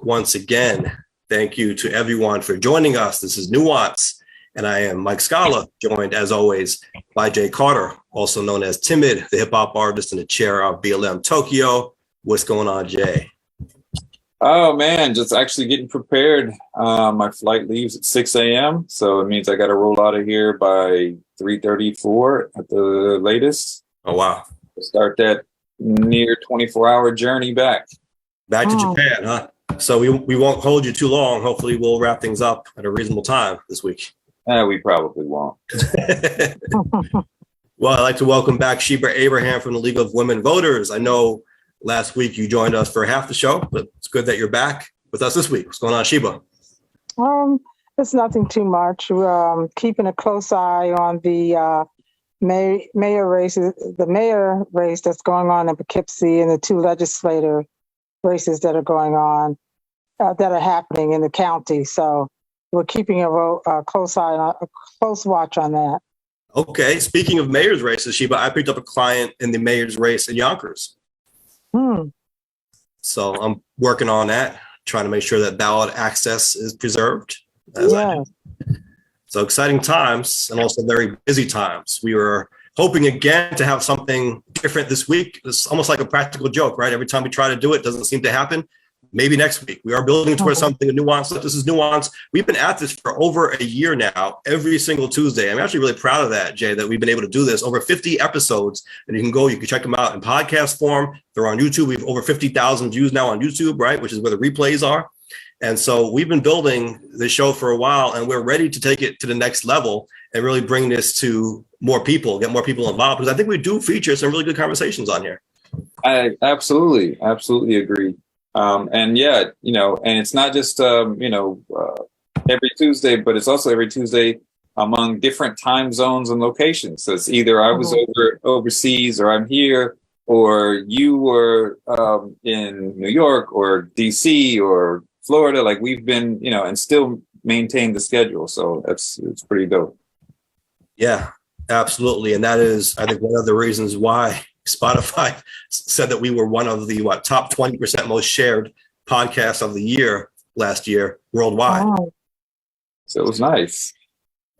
once again. Thank you to everyone for joining us. This is Nuance, and I am Mike Scala, joined as always by Jay Carter, also known as Timid, the hip hop artist in the chair of BLM Tokyo. What's going on, Jay? Oh man, just actually getting prepared. My flight leaves at 6 a.m. So it means I got to roll out of here by 3:34 at the latest. Oh, wow. Start that near 24-hour journey back. Back to Japan, huh? So we won't hold you too long. Hopefully we'll wrap things up at a reasonable time this week. We probably won't. Well, I'd like to welcome back Sheba Abraham from the League of Women Voters. I know last week you joined us for half the show, but it's good that you're back with us this week. What's going on, Sheba? It's nothing too much. We're keeping a close eye on the mayor race that's going on in Poughkeepsie and the two legislator races that are going on, that are happening in the county. So we're keeping a close watch on that. Okay. Speaking of mayor's races, Sheba, I picked up a client in the mayor's race in Yonkers. So I'm working on that, trying to make sure that ballot access is preserved. So exciting times, and also very busy times. We were hoping again to have something different this week. It's almost like a practical joke, right? Every time we try to do it, it doesn't seem to happen. Maybe next week. We are building towards something, a nuance. This is Nuance. We've been at this for over a year now, every single Tuesday. I'm actually really proud of that, Jay, that we've been able to do this. Over 50 episodes, and you can check them out in podcast form. They're on YouTube. We have over 50,000 views now on YouTube, right? Which is where the replays are. And so we've been building the show for a while, and we're ready to take it to the next level and really bring this to more people, get more people involved, because I think we do feature some really good conversations on here. I absolutely agree. And it's not just, every Tuesday, but it's also every Tuesday among different time zones and locations. So it's either I was overseas, or I'm here, or you were in New York or DC or Florida. Like we've been, and still maintain the schedule. So it's pretty dope. Yeah, absolutely. And that is, I think, one of the reasons why Spotify said that we were one of the top 20% most shared podcasts of the year last year worldwide. Wow. So it was nice.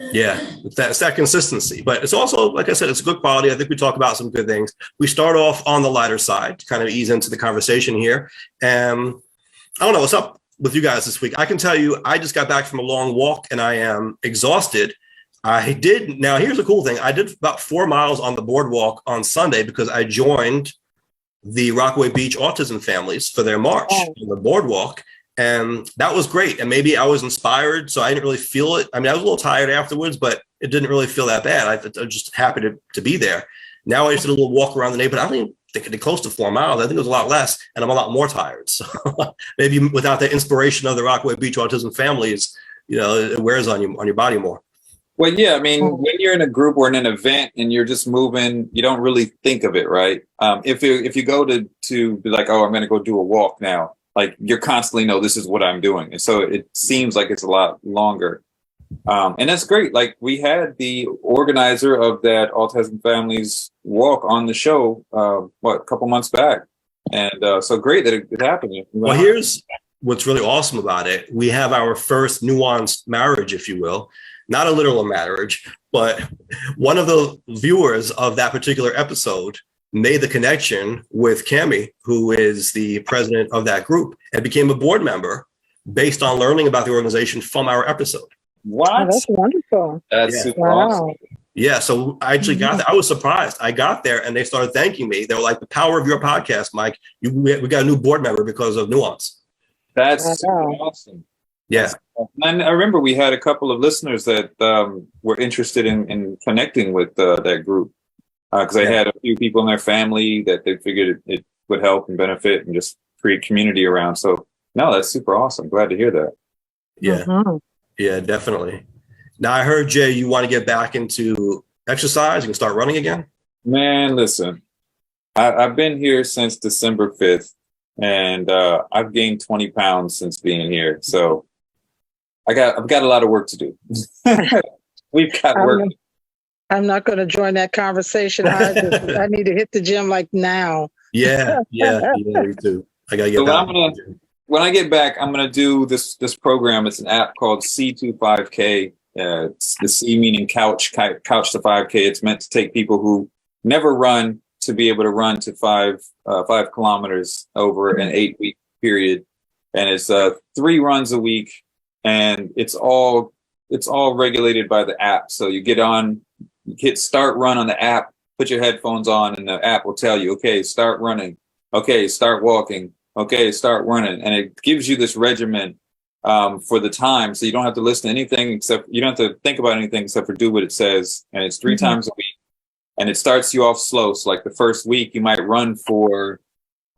Yeah, it's that consistency. But it's also, like I said, it's good quality. I think we talk about some good things. We start off on the lighter side to kind of ease into the conversation here. And I don't know, what's up with you guys this week? I can tell you, I just got back from a long walk and I am exhausted. Now here's the cool thing. I did about 4 miles on the boardwalk on Sunday because I joined the Rockaway Beach Autism families for their march on the boardwalk. And that was great. And maybe I was inspired, so I didn't really feel it. I mean, I was a little tired afterwards, but it didn't really feel that bad. I was just happy to be there. Now I just did a little walk around the neighborhood. I don't even think it did close to 4 miles. I think it was a lot less, and I'm a lot more tired. So maybe without the inspiration of the Rockaway Beach Autism families, it wears on your body more. Well, yeah, I mean, when you're in a group or in an event and you're just moving, you don't really think of it, right? If you go to be like, oh, I'm going to go do a walk now, like you're constantly this is what I'm doing. And so it seems like it's a lot longer. And that's great. Like we had the organizer of that Autism Families walk on the show, a couple months back. And so great that it happened. Well, here's what's really awesome about it. We have our first nuanced marriage, if you will. Not a literal marriage, but one of the viewers of that particular episode made the connection with Cammie, who is the president of that group, and became a board member based on learning about the organization from our episode. What? Oh, that's wonderful. That's super awesome. Yeah, so I actually got there. I was surprised. I got there and they started thanking me. They were like, the power of your podcast, Mike. We got a new board member because of Nuance. That's super awesome. Yeah. And I remember we had a couple of listeners that were interested in connecting with that group because they had a few people in their family that they figured it would help and benefit and just create community around. So, no, that's super awesome. Glad to hear that. Yeah. Yeah, definitely. Now, I heard, Jay, you want to get back into exercise. You can start running again. Man, listen, I've been here since December 5th, and I've gained 20 pounds since being here. So I've got a lot of work to do. We've got work. I'm not going to join that conversation. I need to hit the gym like now. Yeah, me too. I got to get so back. when I get back, I'm going to do this program. It's an app called C25K. It's the C meaning couch to 5K. It's meant to take people who never run to be able to run to 5 kilometers over an 8-week period. And it's 3 runs a week, and it's all regulated by the app. So you get on, you hit start run on the app, put your headphones on, and the app will tell you, okay, start running. Okay, start walking. Okay, start running. And it gives you this regimen for the time. So you don't have to listen to anything you don't have to think about anything except for do what it says. And it's 3 times a week. And it starts you off slow. So like the first week, you might run for,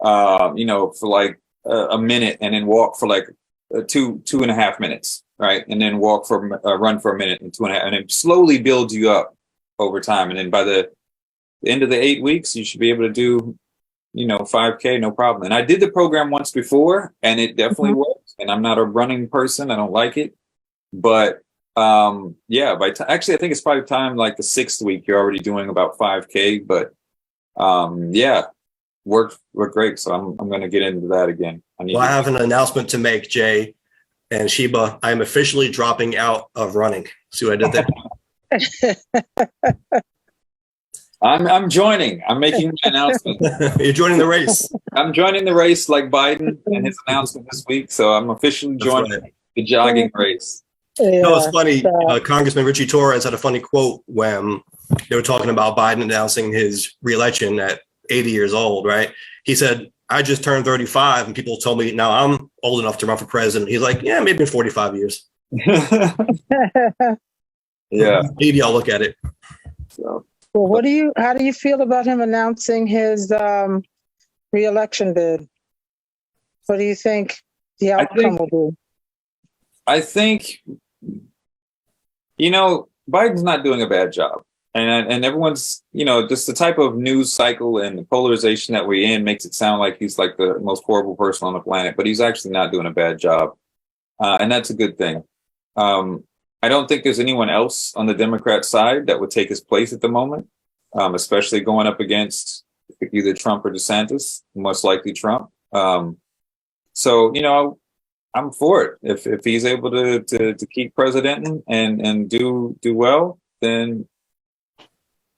for like a minute, and then walk for like 2.5 minutes, right? And then run for a minute and 2.5, and it slowly builds you up over time. And then by the end of the 8 weeks, you should be able to do 5K, no problem. And I did the program once before, and it definitely works. And I'm not a running person. I don't like it. But actually, I think it's probably time like the 6th week, you're already doing about 5K. But worked great. So I'm going to get into that again. I have an announcement to make, Jay and Sheba. I'm officially dropping out of running. See what I did there? I'm joining. I'm making my announcement. You're joining the race. I'm joining the race like Biden and his announcement this week. So I'm officially joining the jogging race. Yeah, it's funny. Congressman Richie Torres had a funny quote when they were talking about Biden announcing his reelection at 80 years old, right? He said, I just turned 35 and people told me now I'm old enough to run for president. He's like, yeah, maybe in 45 years. Yeah. 80, I'll look at it. So. Well, how do you feel about him announcing his reelection bid? What do you think the outcome will be? I think, Biden's not doing a bad job. And everyone's, just the type of news cycle and the polarization that we're in makes it sound like he's like the most horrible person on the planet, but he's actually not doing a bad job. And that's a good thing. I don't think there's anyone else on the Democrat side that would take his place at the moment, especially going up against either Trump or DeSantis, most likely Trump. So, I'm for it. If he's able to keep presidenting and do well, then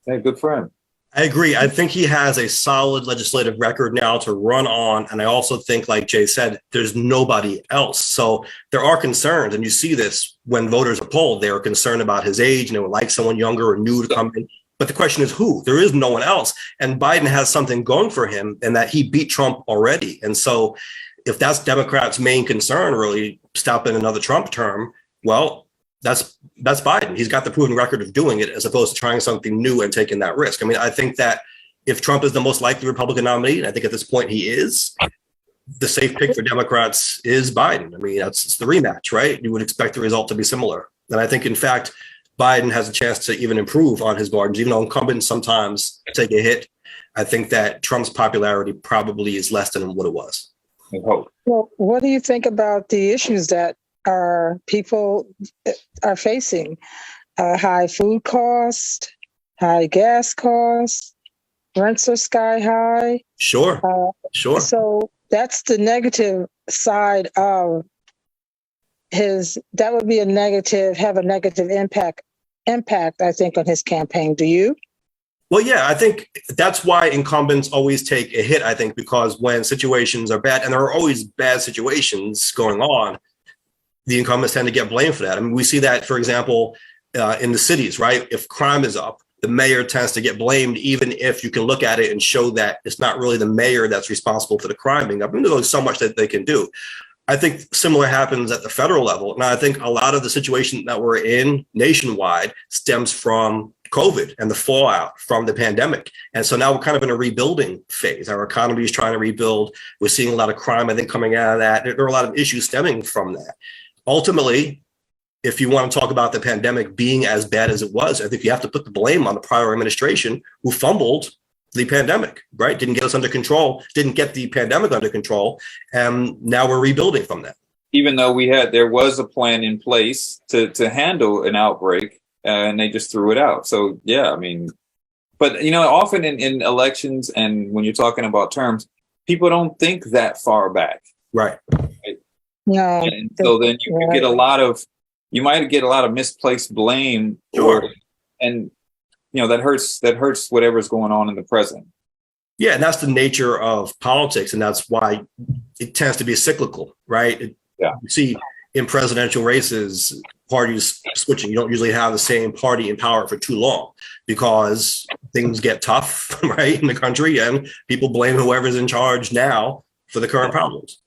hey, good for him. I agree. I think he has a solid legislative record now to run on. And I also think, like Jay said, there's nobody else. So there are concerns. And you see this when voters are polled. They are concerned about his age and they would like someone younger or new to come in. But the question is who? There is no one else. And Biden has something going for him in that he beat Trump already. And so if that's Democrats' main concern, really stopping another Trump term, well, that's Biden. He's got the proven record of doing it as opposed to trying something new and taking that risk. I mean, I think that if Trump is the most likely Republican nominee, and I think at this point he is, the safe pick for Democrats is Biden. I mean, it's the rematch, right? You would expect the result to be similar. And I think, in fact, Biden has a chance to even improve on his margins, even though incumbents sometimes take a hit. I think that Trump's popularity probably is less than what it was. I hope. Well, what do you think about the issues that our people are facing? High food costs, high gas costs, rents are sky high. Sure. So that's the negative side of that would be have a negative impact, I think, on his campaign. Do you? Well, yeah, I think that's why incumbents always take a hit, I think, because when situations are bad, and there are always bad situations going on, the incumbents tend to get blamed for that. I mean, we see that, for example, in the cities, right? If crime is up, the mayor tends to get blamed, even if you can look at it and show that it's not really the mayor that's responsible for the crime being up. I mean, there's only so much that they can do. I think similar happens at the federal level. Now, I think a lot of the situation that we're in nationwide stems from COVID and the fallout from the pandemic. And so now we're kind of in a rebuilding phase. Our economy is trying to rebuild. We're seeing a lot of crime, I think, coming out of that. There are a lot of issues stemming from that. Ultimately, if you want to talk about the pandemic being as bad as it was, I think you have to put the blame on the prior administration who fumbled the pandemic, right? Didn't get us under control, didn't get the pandemic under control. And now we're rebuilding from that. Even though there was a plan in place to handle an outbreak, and they just threw it out. So, yeah, I mean, but, often in elections and when you're talking about terms, people don't think that far back. Right. Yeah. And so then you could get you might get a lot of misplaced blame, Sure. and that hurts whatever's going on in the present. Yeah, and that's the nature of politics, and that's why it tends to be cyclical, right? Yeah. You see in presidential races, parties switching. You don't usually have the same party in power for too long because things get tough, right, in the country, and people blame whoever's in charge now for the current problems.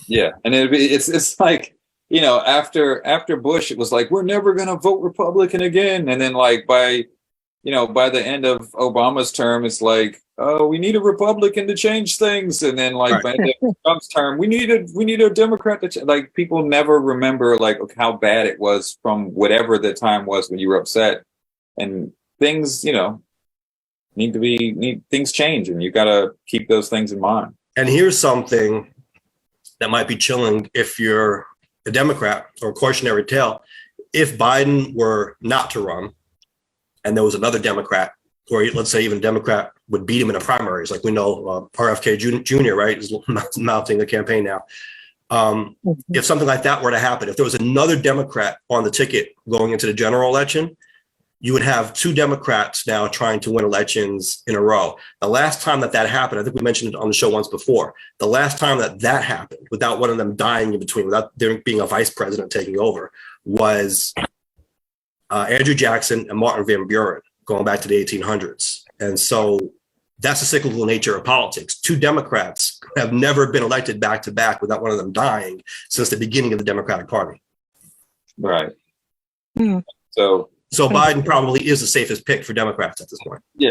Yeah, and it's like, after Bush, it was like, we're never going to vote Republican again, and then like by the end of Obama's term, it's like, oh, we need a Republican to change things, and then like by the end of Trump's term, we need a Democrat to like. People never remember like how bad it was from whatever the time was when you were upset, and things things change, and you got to keep those things in mind. And here's something that might be chilling if you're a Democrat, or a cautionary tale. If Biden were not to run, and there was another Democrat, or let's say even a Democrat would beat him in the primaries, like we know RFK Jr., right, is mounting a campaign now. If something like that were to happen, if there was another Democrat on the ticket going into the general election, you would have two Democrats now trying to win elections in a row. The last time that happened, I think we mentioned it on the show once before, the last time that happened without one of them dying in between, without there being a vice president taking over, was Andrew Jackson and Martin Van Buren, going back to the 1800s. And so that's the cyclical nature of politics. Two Democrats have never been elected back to back without one of them dying since the beginning of the Democratic Party. Right. So Biden probably is the safest pick for Democrats at this point. Yeah.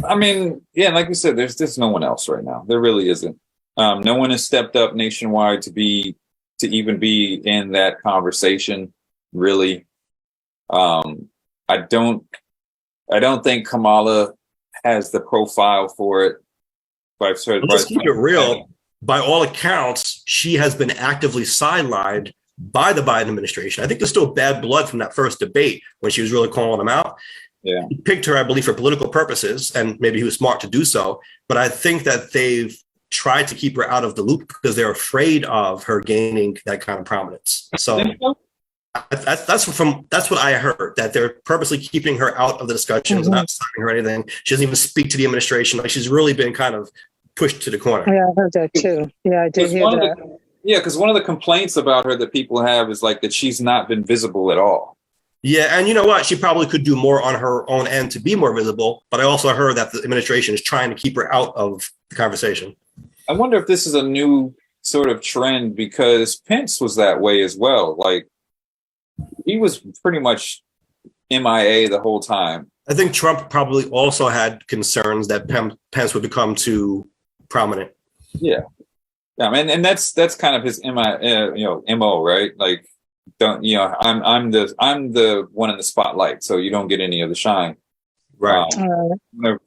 I mean, yeah, like you said, there's no one else right now. There really isn't. No one has stepped up nationwide to even be in that conversation, really. I don't think Kamala has the profile for it. Let's keep it real. By all accounts, she has been actively sidelined by the Biden administration. I think there's still bad blood from that first debate when she was really calling them out. Yeah. He picked her, I believe, for political purposes, and maybe he was smart to do so. But I think that they've tried to keep her out of the loop because they're afraid of her gaining that kind of prominence. So that's what I heard, that they're purposely keeping her out of the discussions, not signing her anything. She doesn't even speak to the administration. Like, she's really been kind of pushed to the corner. Yeah, I heard that too. Yeah, I did hear that. Because one of the complaints about her that people have is like that she's not been visible at all. Yeah, and you know what? She probably could do more on her own end to be more visible, but I also heard that the administration is trying to keep her out of the conversation. I wonder if this is a new sort of trend, because Pence was that way as well. Like, he was pretty much MIA the whole time. I think Trump probably also had concerns that Pence would become too prominent. Yeah. And that's kind of his MO, right? Like, I'm the one in the spotlight, so you don't get any of the shine. Right.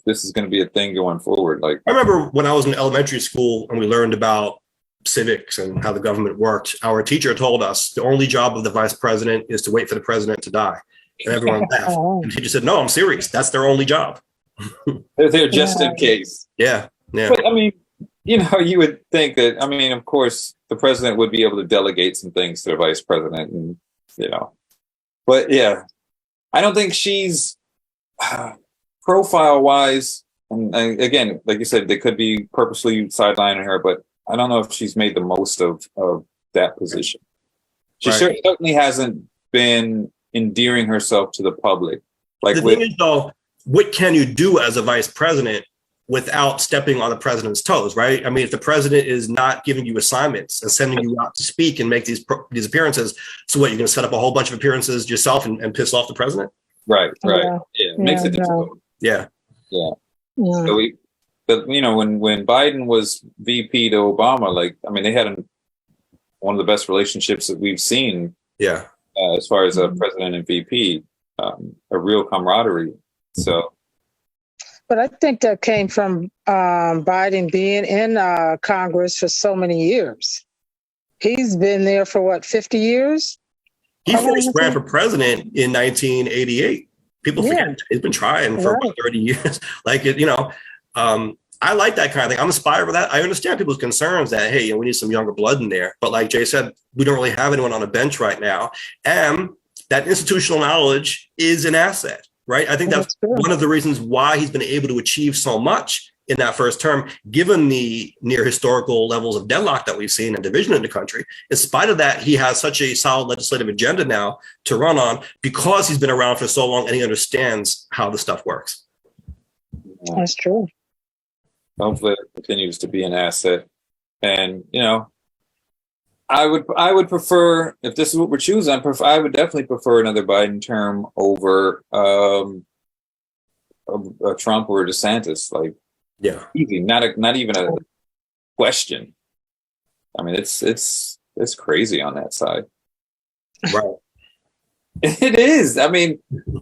This is going to be a thing going forward. Like, I remember when I was in elementary school and we learned about civics and how the government worked, our teacher told us the only job of the vice president is to wait for the president to die. And everyone laughed. And the teacher said, no, I'm serious. That's their only job. They're just in case. Yeah. But I mean, you would think that, of course, the president would be able to delegate some things to the vice president, and, but yeah, I don't think she's profile wise. And again, like you said, they could be purposely sidelining her, but I don't know if she's made the most of that position. She certainly hasn't been endearing herself to the public. Like, the thing is, though, what can you do as a vice president without stepping on the president's toes, right? I mean, if the president is not giving you assignments and sending you out to speak and make these appearances, so what, you're going to set up a whole bunch of appearances yourself and piss off the president? Right. Yeah, it makes it difficult. Yeah. So but when Biden was VP to Obama, they had one of the best relationships that we've seen. Yeah. As far as a president and VP, a real camaraderie. So. But I think that came from Biden being in Congress for so many years. He's been there for 50 years? He first ran for president in 1988. People forget he's been trying for about 30 years. I like that kind of thing. I'm inspired by that. I understand people's concerns that, hey, we need some younger blood in there. But like Jay said, we don't really have anyone on a bench right now. And that institutional knowledge is an asset, right? I think that's one of the reasons why he's been able to achieve so much in that first term, given the near historical levels of deadlock that we've seen and division in the country. In spite of that, he has such a solid legislative agenda now to run on because he's been around for so long and he understands how the stuff works. That's true. Hopefully it continues to be an asset. And, I would prefer, if this is what we're choosing, I would definitely prefer another Biden term over a Trump or a DeSantis. Like, yeah, easy, not even a question. I mean, it's crazy on that side. Right. It is. I mean,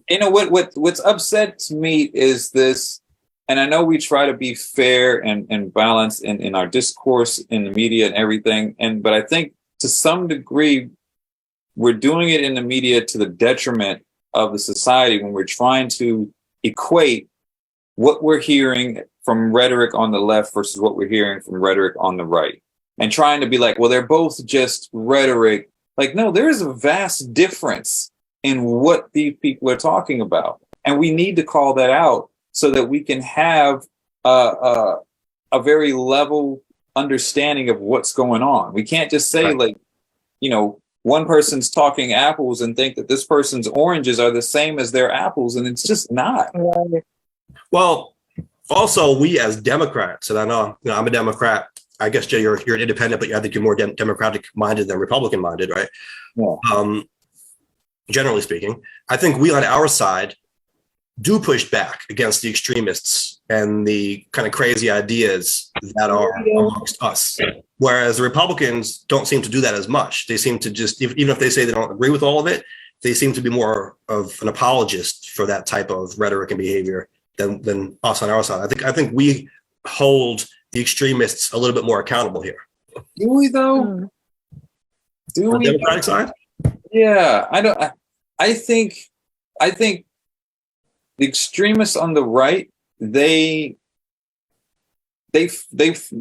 what's upset me is this, and I know we try to be fair and balanced in our discourse in the media and everything, but I think to some degree we're doing it in the media to the detriment of the society when we're trying to equate what we're hearing from rhetoric on the left versus what we're hearing from rhetoric on the right, and trying to be like, well, they're both just rhetoric. Like, no, there is a vast difference in what these people are talking about, and we need to call that out so that we can have a very level understanding of what's going on. We can't just say, like, one person's talking apples and think that this person's oranges are the same as their apples, and it's just not. Well, also, we as Democrats, and I know, I'm a Democrat. I guess, Jay, you're an independent, but I think you're more Democratic-minded than Republican-minded, right? Yeah. Generally speaking, I think we on our side do push back against the extremists and the kind of crazy ideas that are amongst us. Whereas the Republicans don't seem to do that as much. They seem to just, even if they say they don't agree with all of it, they seem to be more of an apologist for that type of rhetoric and behavior than us on our side. I think we hold the extremists a little bit more accountable here. Do we though? Do we? On the Democratic side? Yeah, I think the extremists on the right, they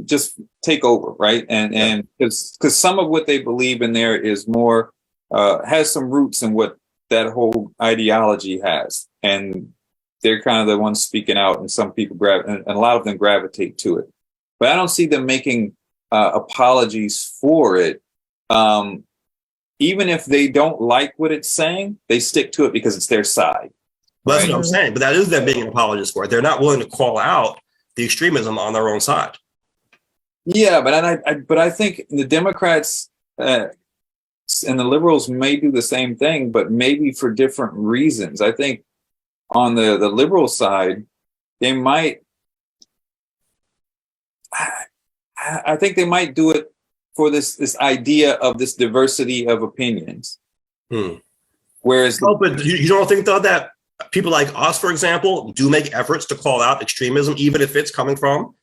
just take over, right? And because some of what they believe in there is more has some roots in what that whole ideology has, and they're kind of the ones speaking out, and some people and a lot of them gravitate to it. But I don't see them making apologies for it. Even if they don't like what it's saying, they stick to it because it's their side. Well, that's what I'm saying. But that is them being an apologist for it. They're not willing to call out the extremism on their own side. Yeah, but I think the Democrats and the liberals may do the same thing, but maybe for different reasons. I think on the liberal side, they might. I think they might do it for this idea of this diversity of opinions. Whereas, but you don't think though that people like us, for example, do make efforts to call out extremism, even if it's coming from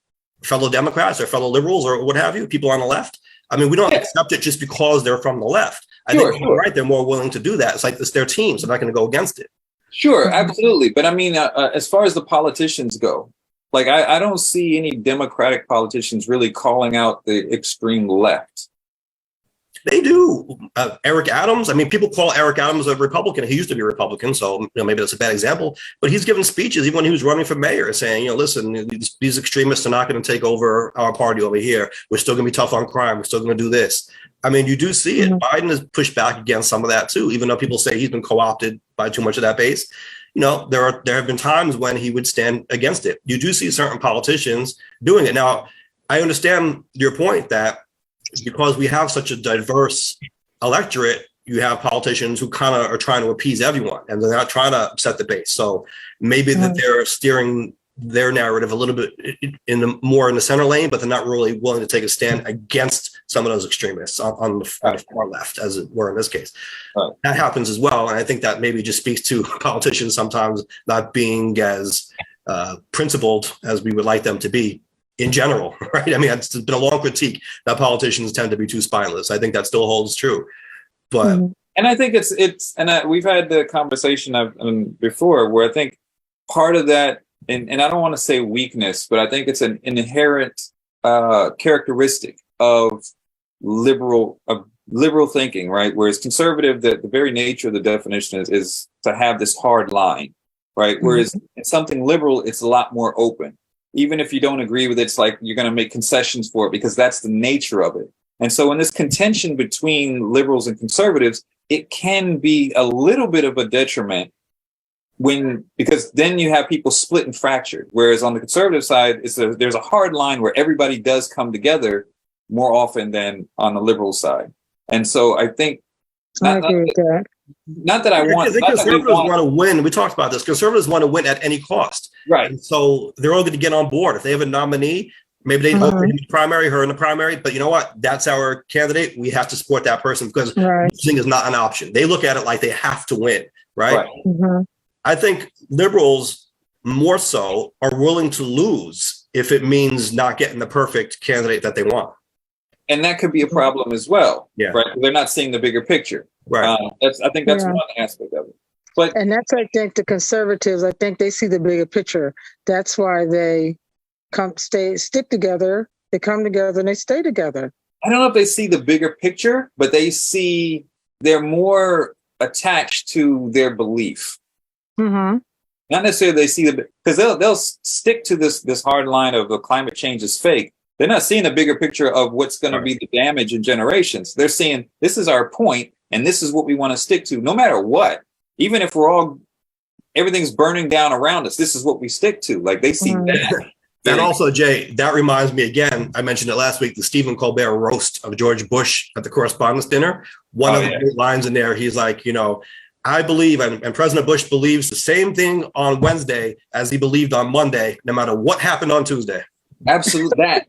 fellow Democrats or fellow liberals or what have you, people on the left? I mean, we don't accept it just because they're from the left. I think you're right. They're more willing to do that. It's like it's their teams. They're not going to go against it. Sure, absolutely. But I mean, as far as the politicians go, like I don't see any Democratic politicians really calling out the extreme left. They do. Eric Adams. I mean, people call Eric Adams a Republican. He used to be a Republican, so maybe that's a bad example. But he's given speeches, even when he was running for mayor, saying, listen, these extremists are not going to take over our party over here. We're still going to be tough on crime. We're still going to do this. I mean, you do see it. Biden has pushed back against some of that too, even though people say he's been co-opted by too much of that base. There have been times when he would stand against it. You do see certain politicians doing it. Now, I understand your point that because we have such a diverse electorate, you have politicians who kind of are trying to appease everyone and they're not trying to upset the base. So maybe that they're steering their narrative a little bit more in the center lane, but they're not really willing to take a stand against some of those extremists on the far left, as it were in this case. That happens as well. And I think that maybe just speaks to politicians sometimes not being as principled as we would like them to be in general, right? I mean, it's been a long critique that politicians tend to be too spineless. I think that still holds true. But and I think it's we've had the conversation before where I think part of that and I don't want to say weakness, but I think it's an inherent characteristic of liberal thinking, right? Whereas conservative, the very nature of the definition is to have this hard line, right? Whereas in something liberal, it's a lot more open. Even if you don't agree with it, it's like you're going to make concessions for it because that's the nature of it. And so in this contention between liberals and conservatives, it can be a little bit of a detriment because then you have people split and fractured. Whereas on the conservative side, there's a hard line where everybody does come together more often than on the liberal side. And so I think not that I want. I think conservatives want to win. We talked about this. Conservatives want to win at any cost. Right. And so they're all going to get on board. If they have a nominee, maybe they vote for him in the primary, her in the primary. But you know what? That's our candidate. We have to support that person because losing is not an option. They look at it like they have to win. Right. I think liberals more so are willing to lose if it means not getting the perfect candidate that they want. And that could be a problem as well. Yeah. Right. They're not seeing the bigger picture. Right. I think that's one aspect of it. And that's, I think, the conservatives, I think they see the bigger picture. That's why they stick together. They come together and they stay together. I don't know if they see the bigger picture, but they're more attached to their belief. Not necessarily they see because they'll stick to this hard line of the climate change is fake. They're not seeing a bigger picture of what's going to be the damage in generations. They're seeing this is our point and this is what we want to stick to no matter what. Even if everything's burning down around us, this is what we stick to. Like they see that. And also, Jay, that reminds me again, I mentioned it last week, the Stephen Colbert roast of George Bush at the Correspondents' Dinner. One of the great lines in there, he's like, I believe, and President Bush believes the same thing on Wednesday as he believed on Monday, no matter what happened on Tuesday. Absolutely. That.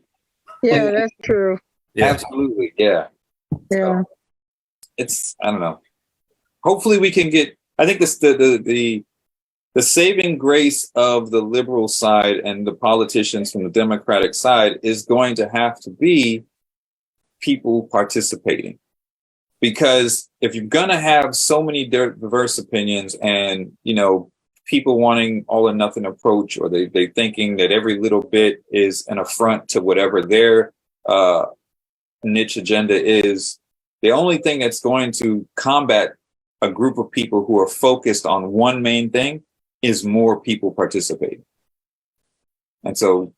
Yeah, that's true. Yeah. Absolutely. Yeah. Yeah. So it's, I don't know. Hopefully we can get, I think this, the saving grace of the liberal side and the politicians from the Democratic side is going to have to be people participating. Because if you're going to have so many diverse opinions and, people wanting all or nothing approach, or they thinking that every little bit is an affront to whatever their niche agenda is, the only thing that's going to combat a group of people who are focused on one main thing is more people participating. And so,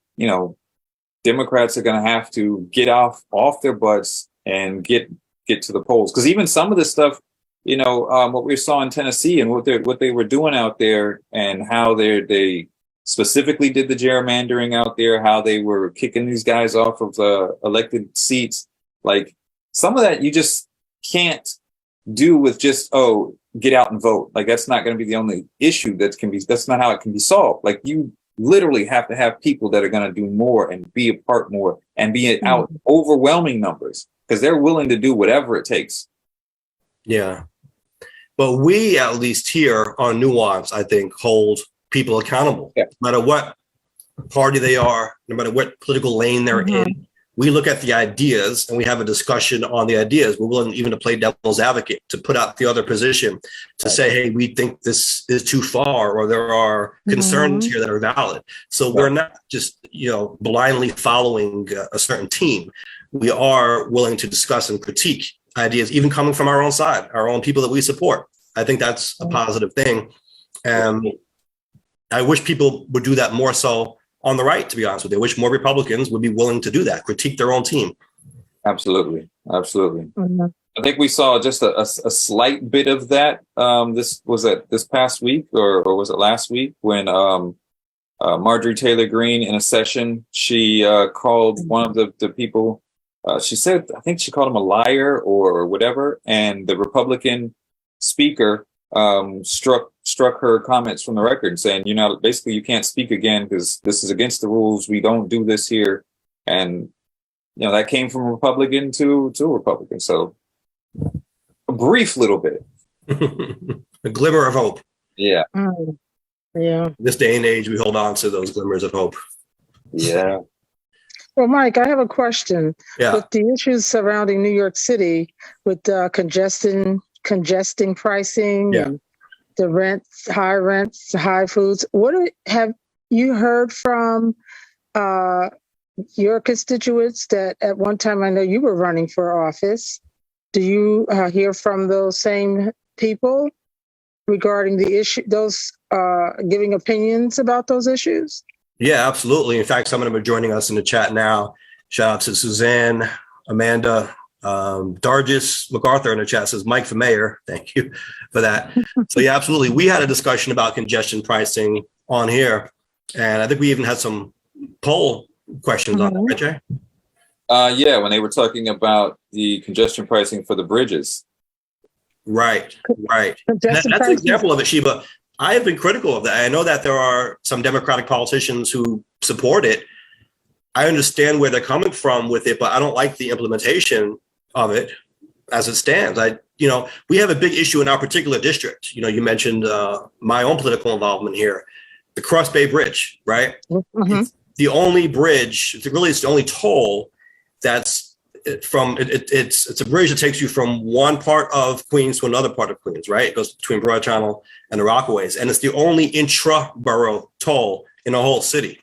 Democrats are going to have to get off their butts and get to the polls. Because even some of the stuff, what we saw in Tennessee and what they were doing out there and how they specifically did the gerrymandering out there, how they were kicking these guys off of elected seats. Like some of that you just can't do with just, get out and vote. Like that's not going to be the only issue that's not how it can be solved. Like you literally have to have people that are going to do more and be a part more and be out overwhelming numbers because they're willing to do whatever it takes. Yeah. But we, at least here on Nuance, I think, hold people accountable. Yeah. No matter what party they are, no matter what political lane they're in. We look at the ideas and we have a discussion on the ideas. We're willing even to play devil's advocate, to put out the other position, to say, hey, we think this is too far, or there are concerns here that are valid. So we're not just, blindly following a certain team. We are willing to discuss and critique ideas, even coming from our own side, our own people that we support. I think that's a positive thing. I wish people would do that more so on the right, to be honest with you. I wish more Republicans would be willing to do that, critique their own team. Absolutely. I think we saw just a slight bit of that. This past week or was it last week when Marjorie Taylor Greene in a session, she called one of the people, she said, I think she called him a liar or whatever. And the Republican speaker struck her comments from the record saying, basically you can't speak again because this is against the rules. We don't do this here. And, that came from a Republican to a Republican. So a brief little bit. A glimmer of hope. Yeah. Yeah. In this day and age, we hold on to those glimmers of hope. Yeah. Well, Mike, I have a question. Yeah. With the issues surrounding New York City with congesting pricing and the rents, high foods, have you heard from your constituents that at one time, I know you were running for office. Do you hear from those same people regarding the issue, those giving opinions about those issues? Yeah, absolutely. In fact, some of them are joining us in the chat now. Shout out to Suzanne, Amanda, Dargis MacArthur in the chat says, Mike for mayor. Thank you for that. So yeah, absolutely. We had a discussion about congestion pricing on here. And I think we even had some poll questions on that, right, Jay? Yeah, when they were talking about the congestion pricing for the bridges. Right. That's an example of it, Sheba. I have been critical of that. I know that there are some Democratic politicians who support it. I understand where they're coming from with it, but I don't like the implementation of it as it stands. We have a big issue in our particular district. You mentioned my own political involvement here, the Cross Bay Bridge, right? Mm-hmm. It's the only bridge. It's the only toll that's it's a bridge that takes you from one part of Queens to another part of Queens, right? It goes between Broad Channel and the Rockaways, and it's the only intra-borough toll in the whole city,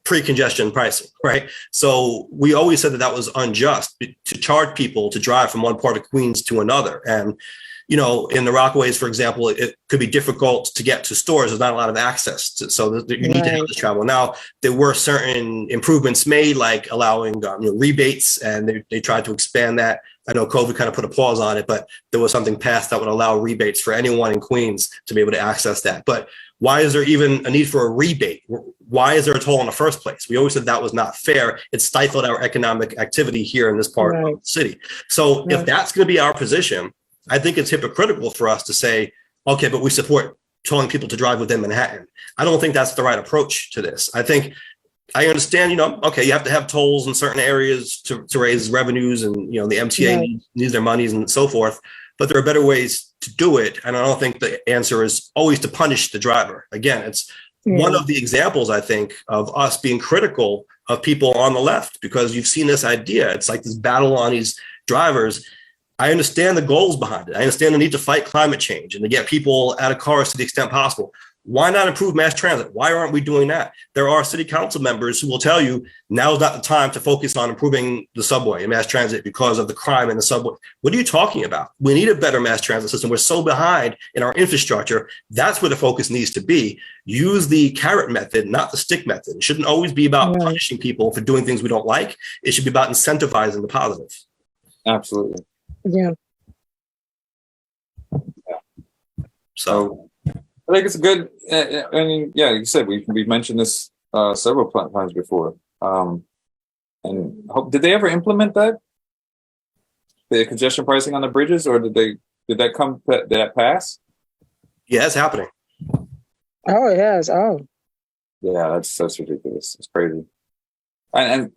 pre-congestion pricing, right? So we always said that was unjust to charge people to drive from one part of Queens to another. And in the Rockaways, for example, it could be difficult to get to stores. There's not a lot of access so you need to have this travel. Now, there were certain improvements made, like allowing rebates, and they tried to expand that. I know COVID kind of put a pause on it, but there was something passed that would allow rebates for anyone in Queens to be able to access that. But why is there even a need for a rebate? Why is there a toll in the first place? We always said that was not fair. It stifled our economic activity here in this part of the city. So if that's going to be our position, I think it's hypocritical for us to say, okay, but we support telling people to drive within Manhattan. I don't think that's the right approach to this. I understand, okay, you have to have tolls in certain areas to raise revenues, and, the MTA needs their monies and so forth, but there are better ways to do it. And I don't think the answer is always to punish the driver. Again, it's one of the examples, I think, of us being critical of people on the left, because you've seen this idea. It's like this battle on these drivers. I understand the goals behind it. I understand the need to fight climate change and to get people out of cars to the extent possible. Why not improve mass transit? Why aren't we doing that? There are city council members who will tell you now is not the time to focus on improving the subway and mass transit because of the crime in the subway. What are you talking about? We need a better mass transit system. We're so behind in our infrastructure. That's where the focus needs to be. Use the carrot method, not the stick method. It shouldn't always be about punishing people for doing things we don't like. It should be about incentivizing the positive. Absolutely. Yeah. So I think it's a good. Like you said, we've mentioned this several times before. Did they ever implement that, the congestion pricing on the bridges, or did that pass? Yeah, it's happening. Oh, it has. Oh, yeah, that's ridiculous. It's crazy. And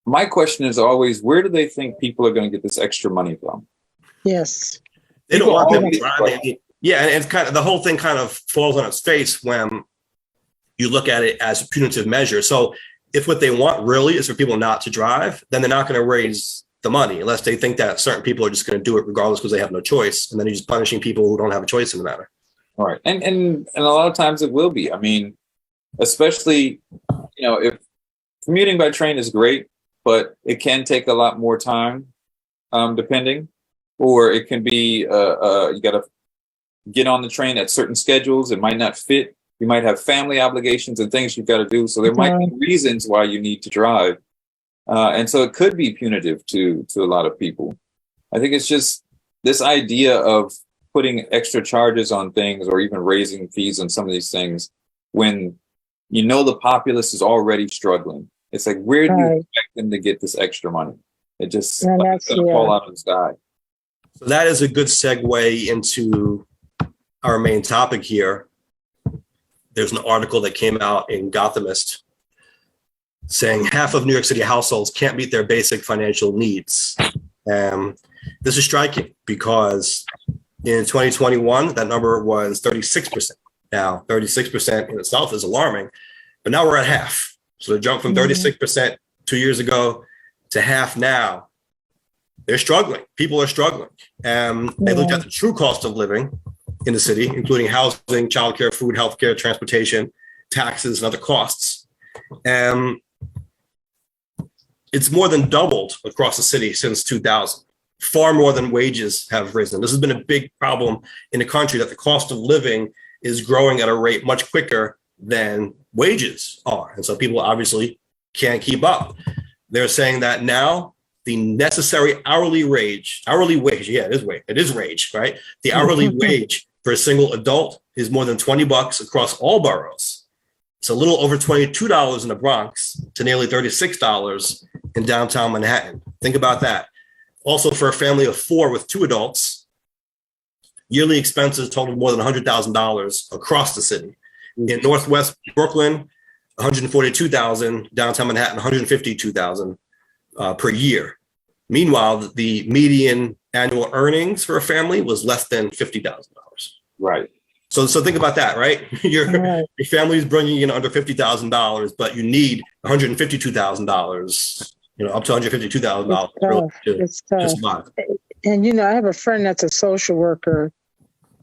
my question is always, where do they think people are going to get this extra money from? Yes. They don't want people driving. Yeah, and it's kind of, the whole thing kind of falls on its face when you look at it as a punitive measure. So if what they want really is for people not to drive, then they're not going to raise the money unless they think that certain people are just going to do it regardless because they have no choice. And then you're just punishing people who don't have a choice in the matter. All right. And a lot of times it will be. I mean, especially, if commuting by train is great, but it can take a lot more time, depending, or it can be, you got to get on the train at certain schedules. It might not fit. You might have family obligations and things you've got to do. So there might be reasons why you need to drive. And so it could be punitive to a lot of people. I think it's just this idea of putting extra charges on things or even raising fees on some of these things when the populace is already struggling. It's like, where do you expect them to get this extra money? It just fall out of the sky. So that is a good segue into our main topic here. There's an article that came out in Gothamist saying half of New York City households can't meet their basic financial needs. This is striking because in 2021, that number was 36%. Now, 36% in itself is alarming, but now we're at half. So the jump from 36% 2 years ago to half now, they're struggling. People are struggling. They looked at the true cost of living in the city, including housing, childcare, food, healthcare, transportation. taxes and other costs. And it's more than doubled across the city since 2000. Far more than wages have risen. This has been a big problem in the country, that the cost of living is growing at a rate much quicker than wages are. And so people obviously can't keep up. They're saying that now the necessary hourly wage, yeah, it is wage, right? The hourly wage for a single adult is more than $20 across all boroughs. It's a little over $22 in the Bronx to nearly $36 in downtown Manhattan. Think about that. Also, for a family of 4 with 2 adults, yearly expenses totaled more than $100,000 across the city. In Northwest Brooklyn, $142,000, downtown Manhattan, $152,000 per year. Meanwhile, the median annual earnings for a family was less than $50,000. Right. So think about that, right? Your family is bringing in under $50,000, but you need $152,000, up to $152,000 to survive. And, I have a friend that's a social worker,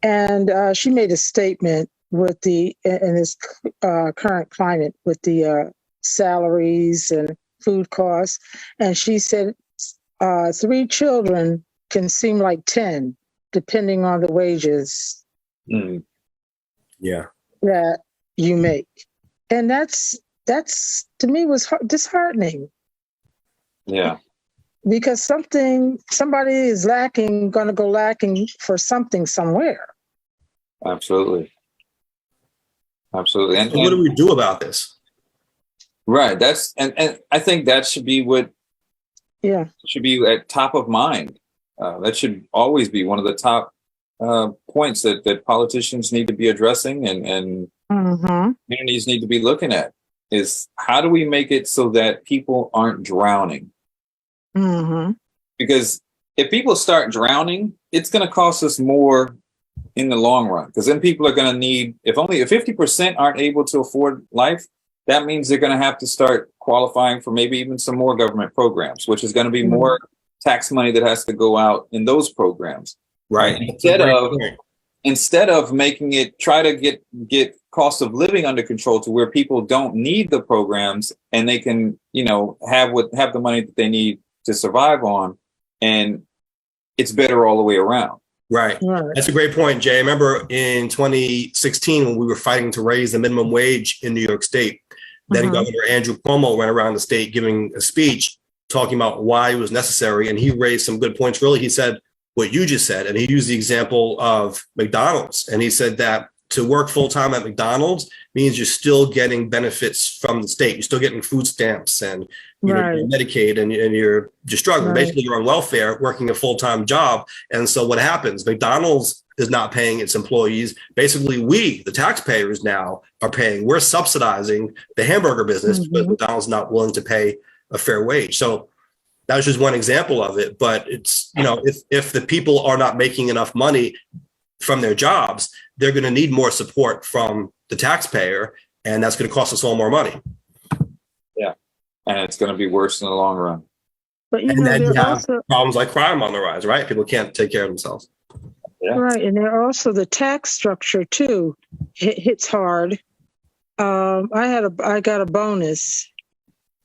and she made a statement in this current climate with the salaries and food costs. And she said 3 children can seem like 10, depending on the wages. Yeah. That you make. And that's to me was disheartening. Yeah. Because somebody is going to go lacking for something somewhere. Absolutely. And so what do we do about this? Right. And I think that should be should be at top of mind. That should always be one of the top points that politicians need to be addressing and communities need to be looking at, is how do we make it so that people aren't drowning? Because if people start drowning, it's going to cost us more in the long run, because then people are going to need, if 50% aren't able to afford life, that means they're going to have to start qualifying for maybe even some more government programs, which is going to be more tax money that has to go out in those programs. Right. Instead of making it, try to get cost of living under control to where people don't need the programs and they can, have the money that they need to survive on, and it's better all the way around. Right. That's a great point, Jay. I remember in 2016 when we were fighting to raise the minimum wage in New York State, then Governor Andrew Cuomo went around the state giving a speech talking about why it was necessary, and he raised some good points. Really, he said what you just said, and he used the example of McDonald's, and he said that to work full-time at McDonald's means you're still getting benefits from the state. You're still getting food stamps and Medicaid, and you're struggling. Basically, you're on welfare working a full-time job. And so what happens? McDonald's is not paying its employees. Basically, we, the taxpayers now, are paying. We're subsidizing the hamburger business because McDonald's is not willing to pay a fair wage. So that was just one example of it. But it's, if the people are not making enough money from their jobs, they're going to need more support from the taxpayer, and that's going to cost us all more money. Yeah, and it's going to be worse in the long run. But then you have problems like crime on the rise, right? People can't take care of themselves. Yeah. Right, and there also the tax structure too hits hard. I got a bonus,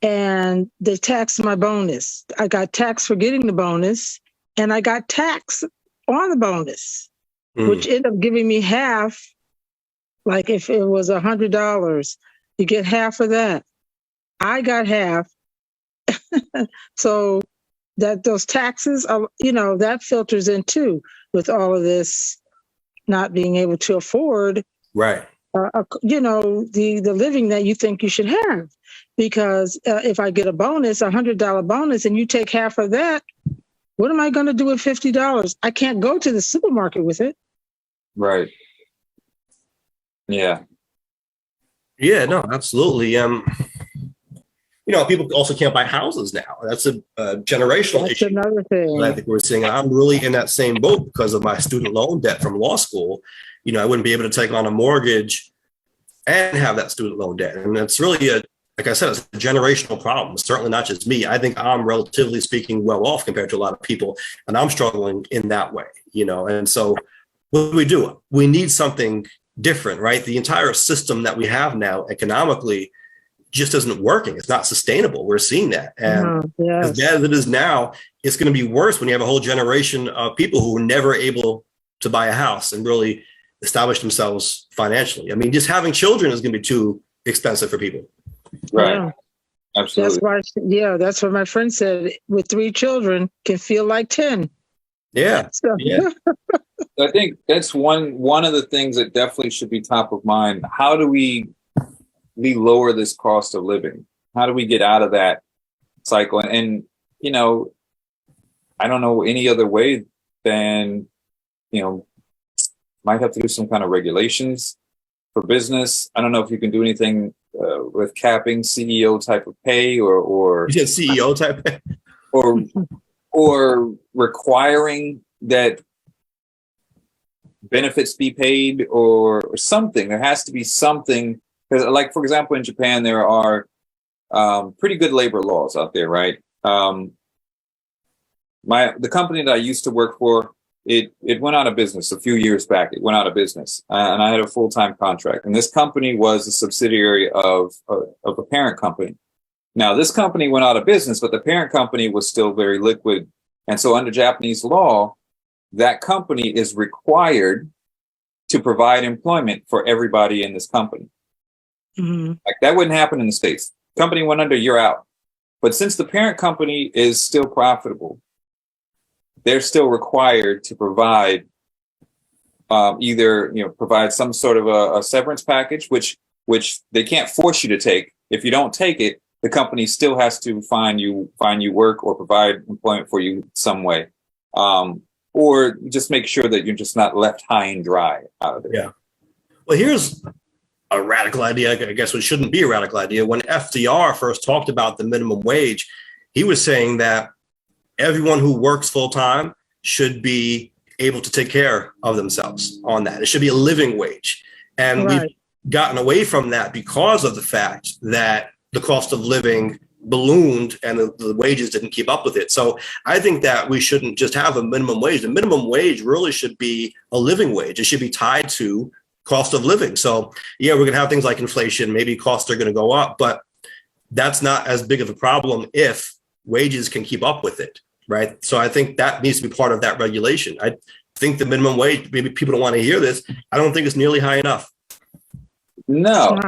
and they taxed my bonus. I got taxed for getting the bonus, and I got taxed on the bonus, which ended up giving me half. Like if it was $100, you get half of that. I got half. So that those taxes are, that filters in too, with all of this not being able to afford, right? The living that you think you should have. Because if I get a bonus, $100 bonus, and you take half of that, what am I going to do with $50? I can't go to the supermarket with it. Right. Yeah. Yeah, no, absolutely. People also can't buy houses now. That's a generational issue. That's another thing. I think we're seeing. I'm really in that same boat because of my student loan debt from law school. I wouldn't be able to take on a mortgage and have that student loan debt. And it's really like I said, it's a generational problem. It's certainly not just me. I think I'm relatively speaking well off compared to a lot of people, and I'm struggling in that way, And so what do? We need something different, right? The entire system that we have now economically just isn't working. It's not sustainable. We're seeing that. And as bad as it is now, it's going to be worse when you have a whole generation of people who were never able to buy a house and really establish themselves financially. I mean, just having children is going to be too expensive for people. Right. Yeah. Absolutely. That's what my friend said. With 3 children, can feel like 10. Yeah. So. Yeah. I think that's one of the things that definitely should be top of mind. How do we lower this cost of living? How do we get out of that cycle? And you know, I don't know any other way than, you know, might have to do some kind of regulations for business. I don't know if you can do anything with capping CEO type of pay or you said CEO type pay? or requiring that benefits be paid or something. There has to be something, because, like, for example, in Japan, there are pretty good labor laws out there, right? The company that I used to work for, it went out of business a few years back. It went out of business, and I had a full-time contract. And this company was a subsidiary of a parent company. Now, this company went out of business, but the parent company was still very liquid. And so under Japanese law, that company is required to provide employment for everybody in this company. Mm-hmm. Like, that wouldn't happen in the States. Company went under, you're out. But since the parent company is still profitable, they're still required to provide either, you know, provide some sort of a severance package, which they can't force you to take. If you don't take it, the company still has to find you work or provide employment for you some way, or just make sure that you're just not left high and dry out of it. Yeah. Well, here's a radical idea, I guess, which shouldn't be a radical idea. When FDR first talked about the minimum wage, he was saying that everyone who works full time should be able to take care of themselves on that. It should be a living wage. And we've gotten away from that because of the fact that the cost of living ballooned and the wages didn't keep up with it. So I think that we shouldn't just have a minimum wage. The minimum wage really should be a living wage. It should be tied to cost of living. So yeah, we're going to have things like inflation. Maybe costs are going to go up, but that's not as big of a problem if wages can keep up with it, right? So I think that needs to be part of that regulation. I think the minimum wage, maybe people don't want to hear this, I don't think it's nearly high enough. No.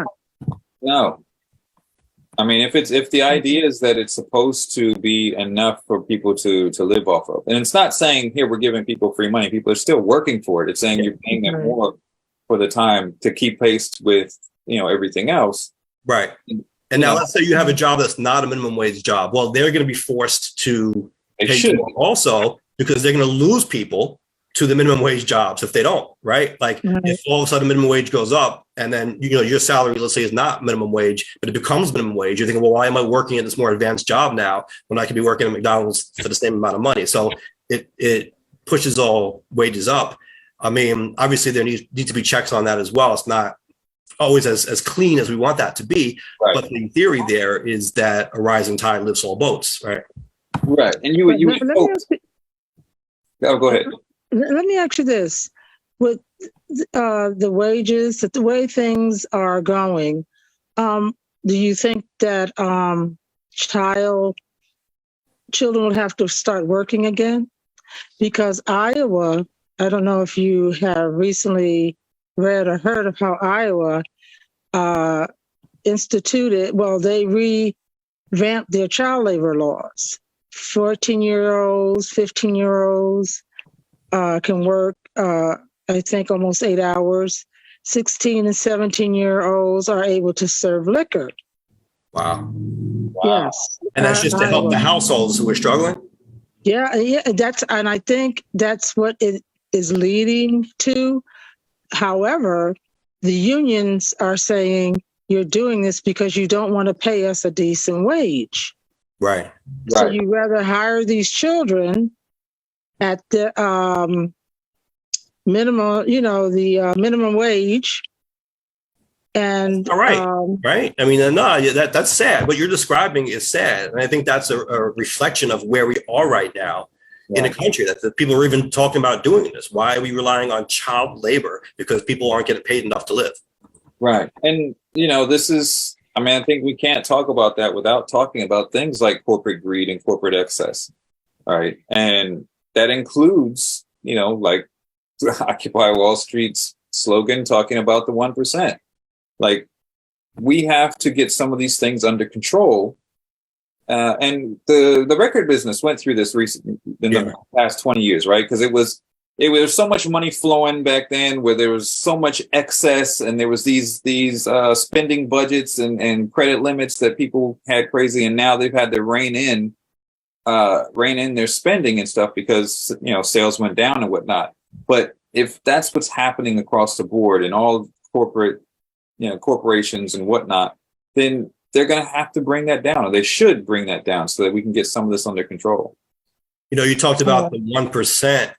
I mean, if the idea is that it's supposed to be enough for people to live off of, and it's not saying here we're giving people free money, people are still working for it. It's saying you're paying them more for the time to keep pace with, you know, everything else. Right. And now let's say you have a job that's not a minimum wage job. Well, they're going to be forced to pay more also, because they're going to lose people to the minimum wage jobs if they don't, right? Like if all of a sudden minimum wage goes up and then, you know, your salary, let's say, is not minimum wage, but it becomes minimum wage, you're thinking, well, why am I working at this more advanced job now when I could be working at McDonald's for the same amount of money? So it pushes all wages up. I mean, obviously there need to be checks on that as well. It's not always as clean as we want that to be, but the theory there is that a rising tide lifts all boats, right? Right. And you go ahead. Let me ask you this: with the wages, the way things are going, do you think that children will have to start working again? Because Iowa, I don't know if you have recently read or heard of how Iowa they revamped their child labor laws. 14-year-olds, 15-year-olds can work, I think, almost 8 hours. 16 and 17-year-olds are able to serve liquor. Wow. Yes. And that's just to help the households who are struggling? Yeah, and I think that's what it is leading to. However, the unions are saying you're doing this because you don't want to pay us a decent wage. Right. So you rather hire these children at the minimum, minimum wage. And all right, right. I mean, no, that's sad. What you're describing is sad, and I think that's a reflection of where we are right now. in the country, that the people are even talking about doing this. Why are we relying on child labor? Because people aren't getting paid enough to live. Right. And, this is, I think we can't talk about that without talking about things like corporate greed and corporate excess. Right. And that includes, like Occupy Wall Street's slogan talking about the 1%. Like, we have to get some of these things under control. And the record business went through this recently in the past 20 years, right? Because it was so much money flowing back then, where there was so much excess, and there was these spending budgets and credit limits that people had crazy, and now they've had to rein in their spending and stuff because sales went down and whatnot. But if that's what's happening across the board in all corporations and whatnot, then they're going to have to bring that down, or they should bring that down, so that we can get some of this under control. You talked about the 1%.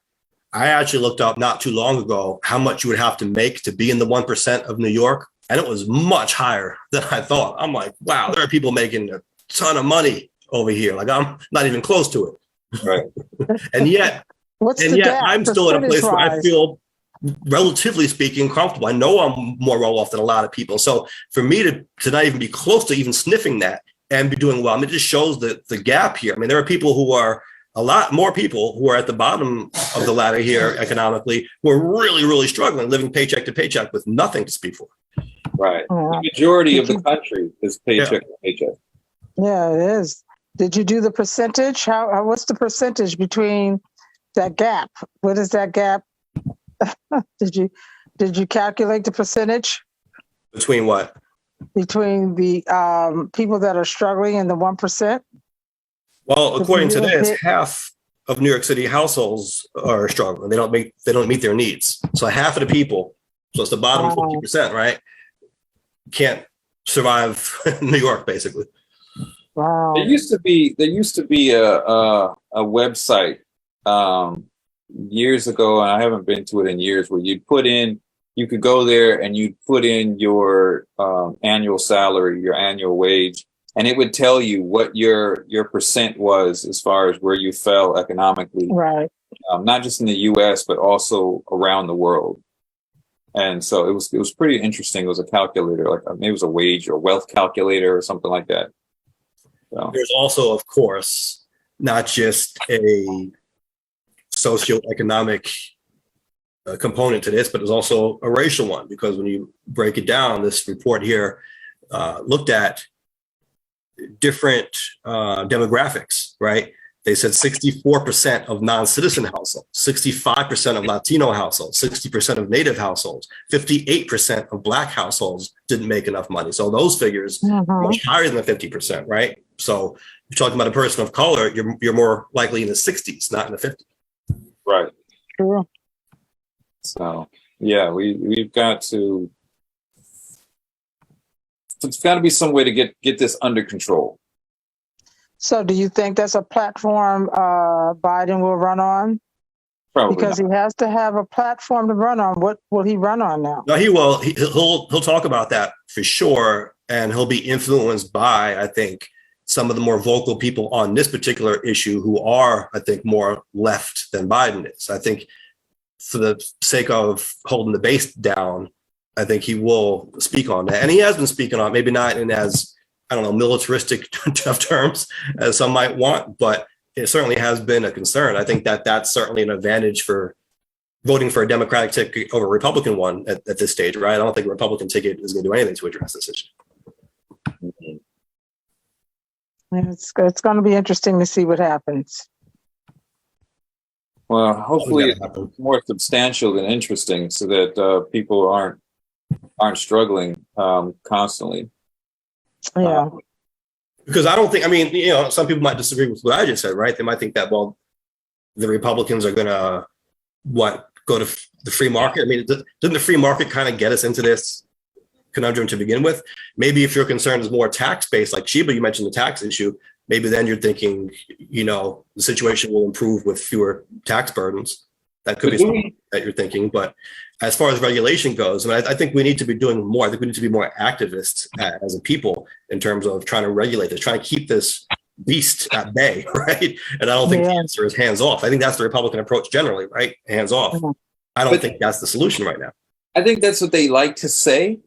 I actually looked up not too long ago how much you would have to make to be in the 1% of New York, and it was much higher than I thought. I'm like, wow, there are people making a ton of money over here. Like, I'm not even close to it. Right. And yet, I'm still in a place where I feel, relatively speaking, comfortable. I know I'm more well off than a lot of people. So for me to not even be close to even sniffing that and be doing well, it just shows the gap here. There are people who are, a lot more people who are at the bottom of the ladder here economically, who are really, really struggling, living paycheck to paycheck with nothing to speak for. Right. The majority of the country is paycheck to paycheck. Yeah, it is. Did you do the percentage? What's the percentage between that gap? What is that gap? Did you calculate the percentage? Between what? Between the people that are struggling and the 1%? Well, according to this, half of New York City households are struggling. They don't meet their needs. So half of the people, so it's the bottom 50%, right? Can't survive in New York, basically. Wow. There used to be a website years ago, and I haven't been to it in years, where you could go there and you'd put in your annual salary, your annual wage, and it would tell you what your percent was as far as where you fell economically. Right. Not just in the US, but also around the world. And so it was pretty interesting. It was a calculator, like maybe it was a wage or wealth calculator or something like that. So. There's also, of course, not just a socioeconomic component to this, but there's also a racial one, because when you break it down, this report here looked at different demographics, right? They said 64% of non-citizen households, 65% of Latino households, 60% of Native households, 58% of Black households didn't make enough money. So those figures are much higher than the 50%, right? So you're talking about a person of color, you're more likely in the 60s, not in the 50s. Right. Sure. So yeah, we've got to. It's got to be some way to get this under control. So do you think that's a platform Biden will run on? Probably because not. he has to have a platform to run on. What will he run on now? No, he will. He'll talk about that for sure, and he'll be influenced by, I think, some of the more vocal people on this particular issue who are, I think, more left than Biden is. I think for the sake of holding the base down, I think he will speak on that. And he has been speaking on, maybe not in as, I don't know, militaristic tough terms as some might want, but it certainly has been a concern. I think that that's certainly an advantage for voting for a Democratic ticket over a Republican one at this stage, right? I don't think a Republican ticket is going to do anything to address this issue. It's going to be interesting to see what happens. Well, hopefully it's more substantial than interesting, so that people aren't struggling constantly. Yeah. Because I don't think, I mean, you know, some people might disagree with what I just said, right? They might think that, well, the Republicans are going to, go to the free market? I mean, doesn't the free market kind of get us into this conundrum to begin with? Maybe if your concern is more tax-based, like Sheba, you mentioned the tax issue, maybe then you're thinking, you know, the situation will improve with fewer tax burdens. That could be something that you're thinking. But as far as regulation goes, I mean, I think we need to be doing more. I think we need to be more activists as a people in terms of trying to regulate this, trying to keep this beast at bay, right? And I don't think the answer is hands off. I think that's the Republican approach generally, right? Hands off. I don't think that's the solution right now. I think that's what they like to say,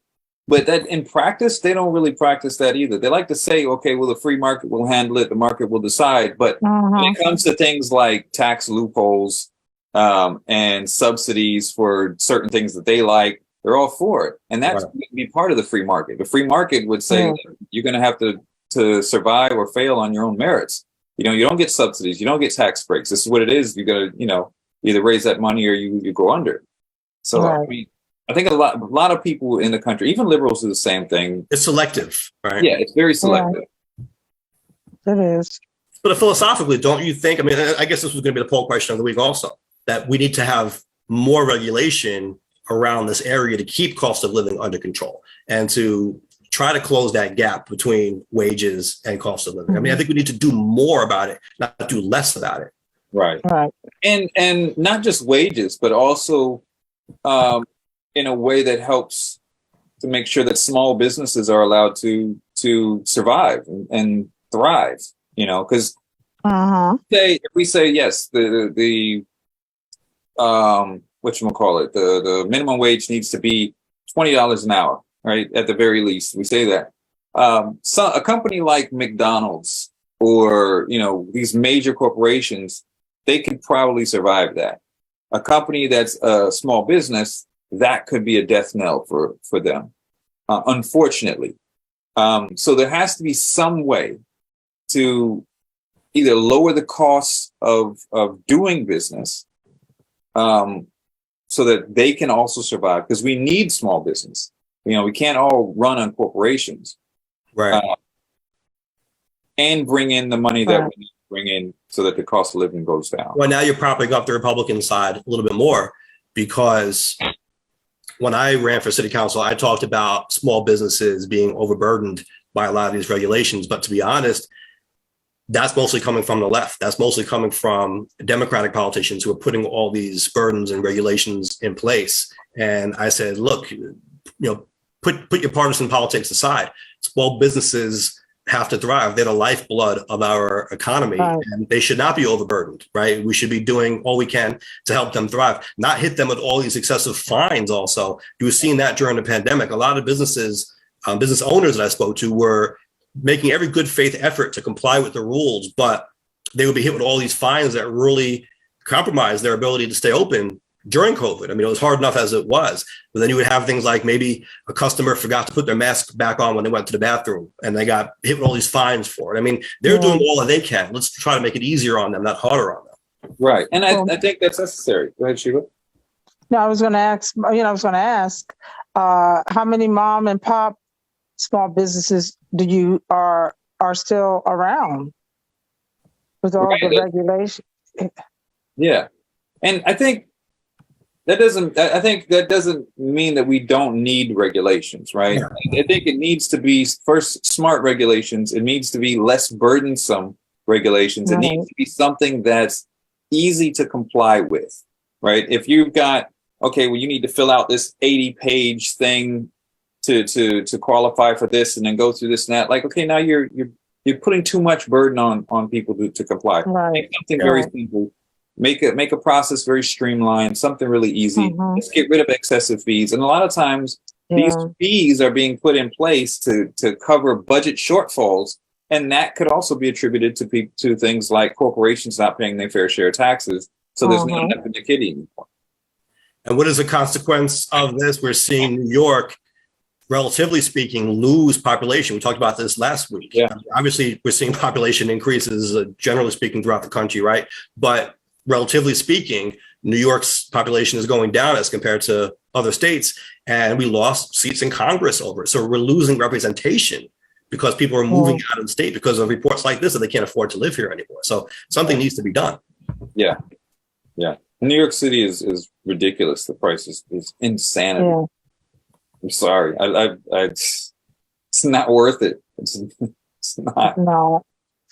but that in practice, they don't really practice that either. They like to say, okay, well, the free market will handle it, the market will decide. But when it comes to things like tax loopholes and subsidies for certain things that they like, they're all for it. And that's going to be part of the free market. The free market would say you're going to have to survive or fail on your own merits. You know, you don't get subsidies, you don't get tax breaks. This is what it is. You got to, you know, either raise that money or you go under. So I mean, I think a lot of people in the country, even liberals, do the same thing. It's selective, right? Yeah, it's very selective. It is. But philosophically, don't you think? I mean, I guess this was going to be the poll question of the week also, that we need to have more regulation around this area to keep cost of living under control and to try to close that gap between wages and cost of living. I mean, I think we need to do more about it, not do less about it. Right. And not just wages, but also in a way that helps to make sure that small businesses are allowed to survive and thrive, you know, because if we say, yes, the whatchamacallit, the minimum wage needs to be $20 an hour, right? At the very least, we say that. So a company like McDonald's or, you know, these major corporations, they could probably survive that. A company that's a small business, that could be a death knell for them, unfortunately. So there has to be some way to either lower the cost of doing business so that they can also survive, because we need small business. You know, we can't all run on corporations. Right. And bring in the money that we need to bring in so that the cost of living goes down. Well, now you're propping up the Republican side a little bit more, because when I ran for city council, I talked about small businesses being overburdened by a lot of these regulations. But to be honest, that's mostly coming from the left. That's mostly coming from Democratic politicians who are putting all these burdens and regulations in place. And I said, look, you know, put your partisan politics aside. Small businesses have to thrive. They're the lifeblood of our economy, and they should not be overburdened, right? We should be doing all we can to help them thrive, not hit them with all these excessive fines. Also, you were seeing that during the pandemic. A lot of businesses, business owners that I spoke to, were making every good faith effort to comply with the rules, but they would be hit with all these fines that really compromise their ability to stay open during COVID. I mean, it was hard enough as it was, but then you would have things like maybe a customer forgot to put their mask back on when they went to the bathroom and they got hit with all these fines for it. I mean, they're doing all that they can. Let's try to make it easier on them, not harder on them. Right. And I think that's necessary. Go ahead, Sheba. No, I was going to ask, how many mom and pop small businesses are still around with all the regulation? Yeah. And I think that doesn't mean that we don't need regulations, right? Yeah. I think it needs to be, first, smart regulations. It needs to be less burdensome regulations. It needs to be something that's easy to comply with, right? If you've got, okay, well, you need to fill out this 80-page thing to qualify for this, and then go through this and that. Like, okay, now you're putting too much burden on people to comply. Right. Make something very simple. Make a process very streamlined, something really easy. Let's get rid of excessive fees. And a lot of times these fees are being put in place to cover budget shortfalls. And that could also be attributed to things like corporations not paying their fair share of taxes. So there's not enough in the kitty anymore. And what is the consequence of this? We're seeing New York, relatively speaking, lose population. We talked about this last week. Yeah. Obviously, we're seeing population increases, generally speaking, throughout the country, right? But relatively speaking, New York's population is going down as compared to other states, and we lost seats in Congress over it. So we're losing representation because people are moving out of the state because of reports like this that they can't afford to live here anymore. So something needs to be done. Yeah. New York City is ridiculous. The price is insanity. Yeah. I'm sorry. It's not worth it. It's not. No,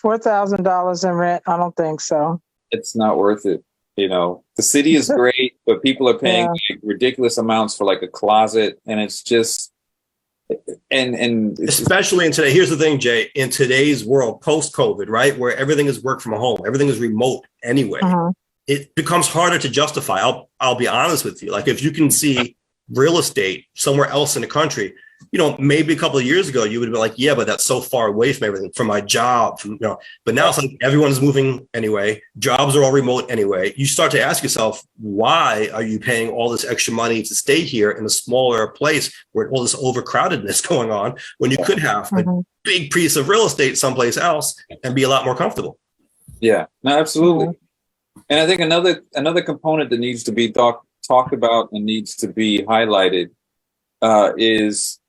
$4,000 in rent. I don't think so. It's not worth it. You know, the city is great, but people are paying like ridiculous amounts for like a closet, and it's just, and especially in today. Here's the thing, Jay, in today's world, post-COVID, right, where everything is work from home, everything is remote anyway, it becomes harder to justify. I'll be honest with you. Like if you can see real estate somewhere else in the country, maybe a couple of years ago, you would have been like, yeah, but that's so far away from everything, from my job, but now it's like everyone is moving anyway. Jobs are all remote anyway. You start to ask yourself, why are you paying all this extra money to stay here in a smaller place where all this overcrowdedness going on when you could have a big piece of real estate someplace else and be a lot more comfortable? Yeah, no, absolutely. And I think another component that needs to be talked about and needs to be highlighted is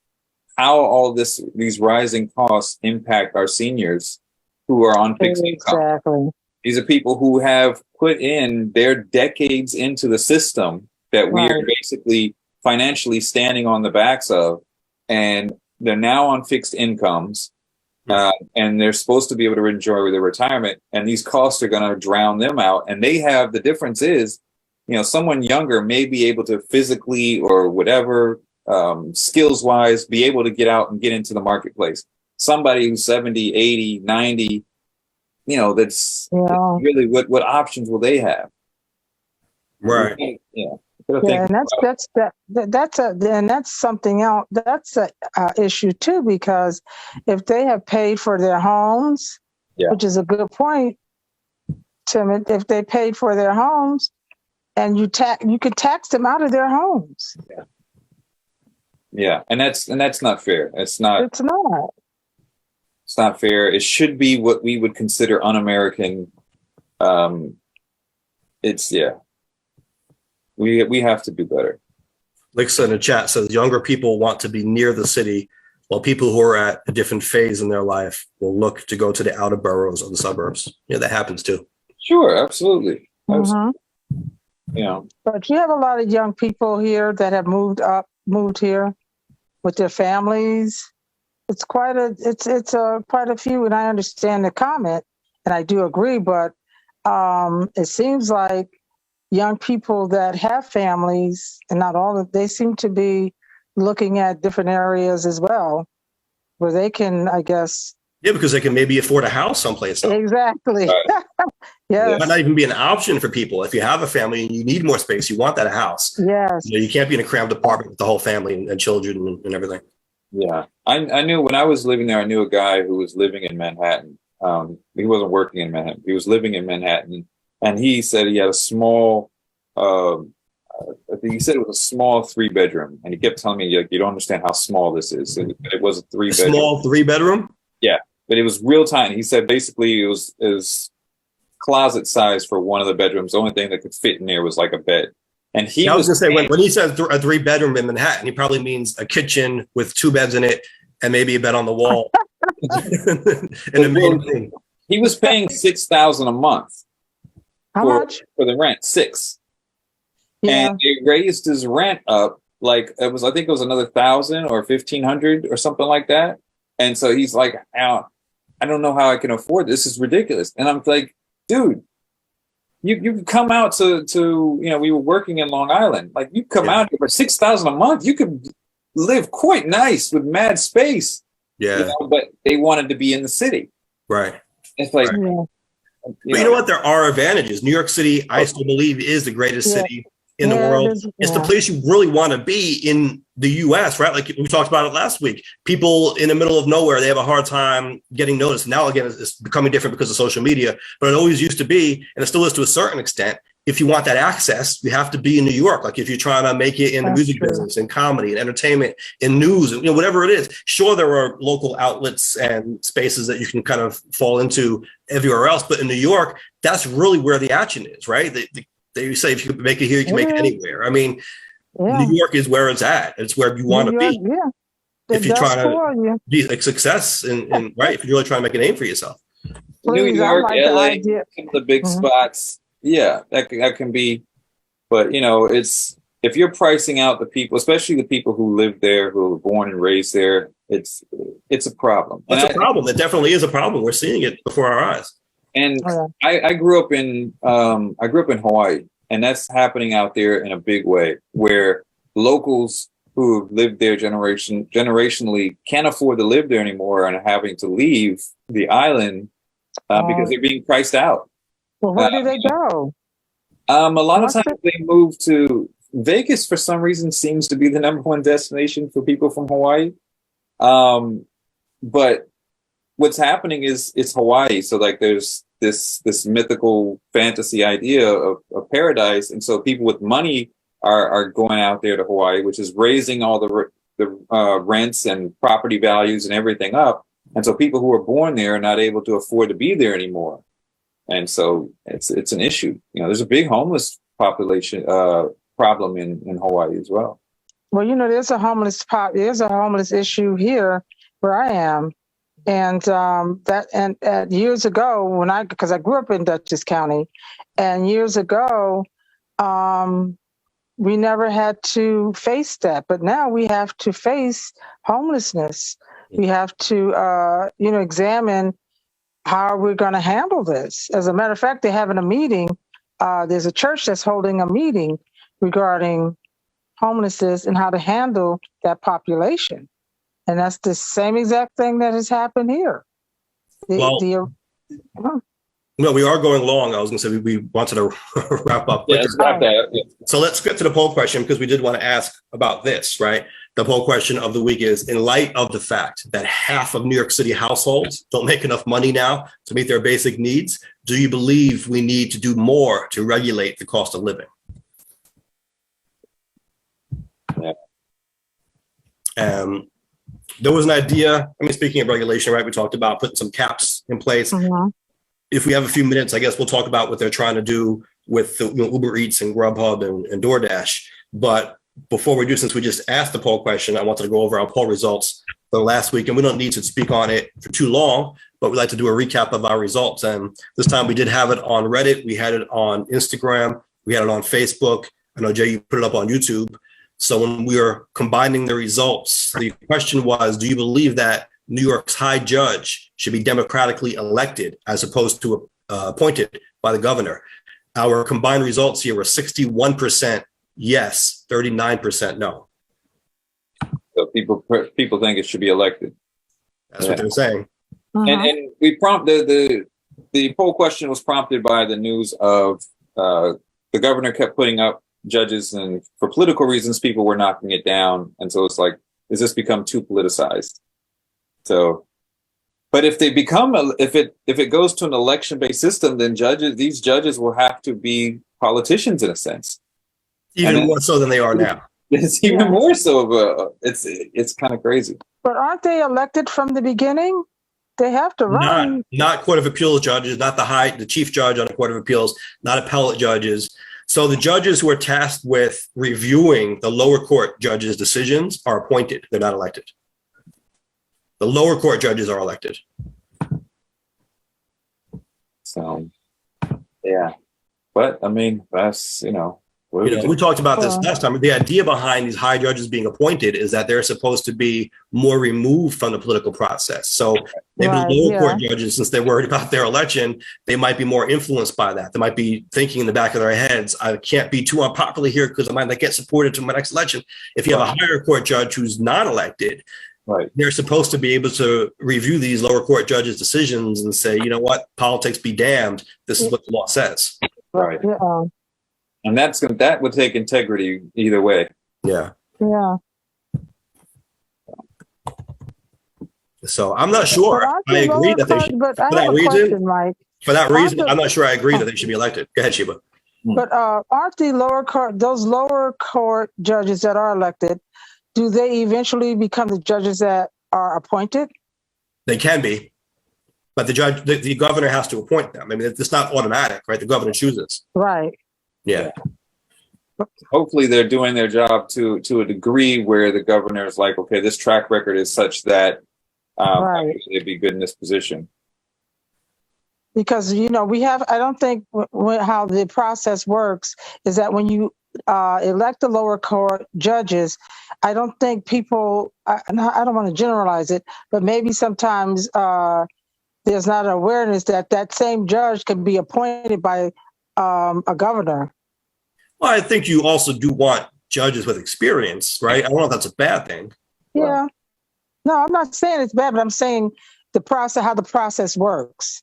how all these rising costs impact our seniors who are on fixed income. Exactly. These are people who have put in their decades into the system that we are basically financially standing on the backs of, and they're now on fixed incomes, and they're supposed to be able to enjoy their retirement, and these costs are going to drown them out. And the difference is, someone younger may be able to physically or whatever, skills wise, be able to get out and get into the marketplace. Somebody who's 70, 80, 90, that's really what options will they have? Right. And that's something else. That's a issue too, because if they have paid for their homes, which is a good point, Tim, if they paid for their homes, and you could tax them out of their homes. Yeah, and that's not fair. It's not. It's not. It's not fair. It should be what we would consider un-American. We have to do better. Lisa in the chat says younger people want to be near the city, while people who are at a different phase in their life will look to go to the outer boroughs or the suburbs. Yeah, that happens too. Sure, absolutely. But you have a lot of young people here that have moved here with their families. It's quite a few, and I understand the comment, and I do agree. But it seems like young people that have families, and not all of, they seem to be looking at different areas as well, where they can, I guess. Yeah, because they can maybe afford a house someplace else. Exactly. Yes. It might not even be an option for people. If you have a family and you need more space, you want that house. Yes. You can't be in a cramped apartment with the whole family and children and everything. Yeah. I knew when I was living there, I knew a guy who was living in Manhattan. He wasn't working in Manhattan. He was living in Manhattan. And he said he had a small, I think he said it was a small 3-bedroom. And he kept telling me, you don't understand how small this is. It was a 3-bedroom. Small 3-bedroom? Yeah. But it was real tiny. He said basically it was closet size for one of the bedrooms. The only thing that could fit in there was like a bed. And I was going to say, when he says a 3-bedroom in Manhattan, he probably means a kitchen with 2 beds in it and maybe a bed on the wall. He was paying $6,000 a month. How much? For the rent? $6,000. Yeah. And they raised his rent up I think it was another $1,000 or $1,500 or something like that. And so he's like, I don't know how I can afford this. This is ridiculous. And I'm like, dude, you come out to we were working in Long Island. Like you come out here for $6,000 a month, you could live quite nice with mad space. Yeah. But they wanted to be in the city. Right. It's like, but you know what? There are advantages. New York City, I still believe, is the greatest city in the world. It's the place you really want to be in the U.S., right? Like we talked about it last week. People in the middle of nowhere, they have a hard time getting noticed. Now, again, it's becoming different because of social media, but it always used to be, and it still is to a certain extent. If you want that access, you have to be in New York. Like if you're trying to make it in the music business, in comedy, in entertainment, in news, and whatever it is. Sure, there are local outlets and spaces that you can kind of fall into everywhere else, but in New York, that's really where the action is, right? They say if you can make it here, you can make it anywhere. I mean, New York is where it's at. It's where you want to be. Yeah. If you're trying to be a success and right, if you're really trying to make a name for yourself. New York, LA, the big spots. Yeah, that can be, but it's if you're pricing out the people, especially the people who live there, who were born and raised there, it's a problem. It's a problem. It definitely is a problem. We're seeing it before our eyes. And I grew up in Hawaii, and that's happening out there in a big way, where locals who have lived there generationally can't afford to live there anymore and are having to leave the island because they're being priced out. Well, where do they go? A lot of times they move to Vegas. For some reason, seems to be the number one destination for people from Hawaii. But what's happening is it's Hawaii, so like there's this mythical fantasy idea of paradise, and so people with money are going out there to Hawaii, which is raising all the rents and property values and everything up, and so people who are born there are not able to afford to be there anymore, and so it's an issue. You know, there's a big homeless population problem in Hawaii as well. Well, you know, there's a homeless issue here where I am. And years ago, because I grew up in Dutchess County, and years ago, we never had to face that. But now we have to face homelessness. We have to, examine how we're going to handle this. As a matter of fact, they're having a meeting. There's a church that's holding a meeting regarding homelessness and how to handle that population. And that's the same exact thing that has happened here. We are going long. I was going to say we wanted to wrap up. Yeah, let's wrap that. Yeah. So let's get to the poll question, because we did want to ask about this, right? The poll question of the week is, in light of the fact that half of New York City households don't make enough money now to meet their basic needs, do you believe we need to do more to regulate the cost of living? Yeah. There was an idea, speaking of regulation, right? We talked about putting some caps in place. Mm-hmm. If we have a few minutes, I guess we'll talk about what they're trying to do with the Uber Eats and Grubhub and DoorDash. But before we do, since we just asked the poll question, I wanted to go over our poll results for last week. And we don't need to speak on it for too long, but we'd like to do a recap of our results. And this time we did have it on Reddit. We had it on Instagram. We had it on Facebook. I know, Jay, you put it up on YouTube. So when we were combining the results, the question was, do you believe that New York's high judge should be democratically elected as opposed to appointed by the governor? Our combined results here were 61% yes, 39% no. So people think it should be elected. That's what they're saying. Mm-hmm. And we the poll question was prompted by the news of the governor kept putting up judges, and for political reasons, people were knocking it down. And so it's like, does this become too politicized? So, but if they become, if it goes to an election-based system, then these judges will have to be politicians in a sense. Even more so than they are now. It's even more so. It's kind of crazy. But aren't they elected from the beginning? They have to run. Not Court of Appeals judges, not the chief judge on the Court of Appeals, not appellate judges. So the judges who are tasked with reviewing the lower court judges' decisions are appointed. They're not elected. The lower court judges are elected. So, yeah. But, that's, we talked about this last time. The idea behind these high judges being appointed is that they're supposed to be more removed from the political process. So maybe the lower court judges, since they're worried about their election, they might be more influenced by that. They might be thinking in the back of their heads, I can't be too unpopular here because I might not get supported to my next election. If you have a higher court judge who's not elected, they're supposed to be able to review these lower court judges' decisions and say, you know what, politics be damned. This is what the law says. Right. Yeah. And that would take integrity either way. Yeah. Yeah. So I'm not sure. I agree that they should. But I have a question, Mike. For that reason, I'm not sure I agree that they should be elected. Go ahead, Sheba. But aren't those lower court judges that are elected, do they eventually become the judges that are appointed? They can be, but the governor has to appoint them. It's not automatic, right? The governor chooses. Right. Yeah. Hopefully they're doing their job to a degree where the governor is like, okay, this track record is such that they'd be good in this position. Because, I don't think how the process works is that when you elect the lower court judges, I don't think people, I don't want to generalize it, but maybe sometimes there's not an awareness that same judge can be appointed by a governor. Well, I think you also do want judges with experience, right? I don't know if that's a bad thing. Yeah. No, I'm not saying it's bad, but I'm saying the process, how the process works.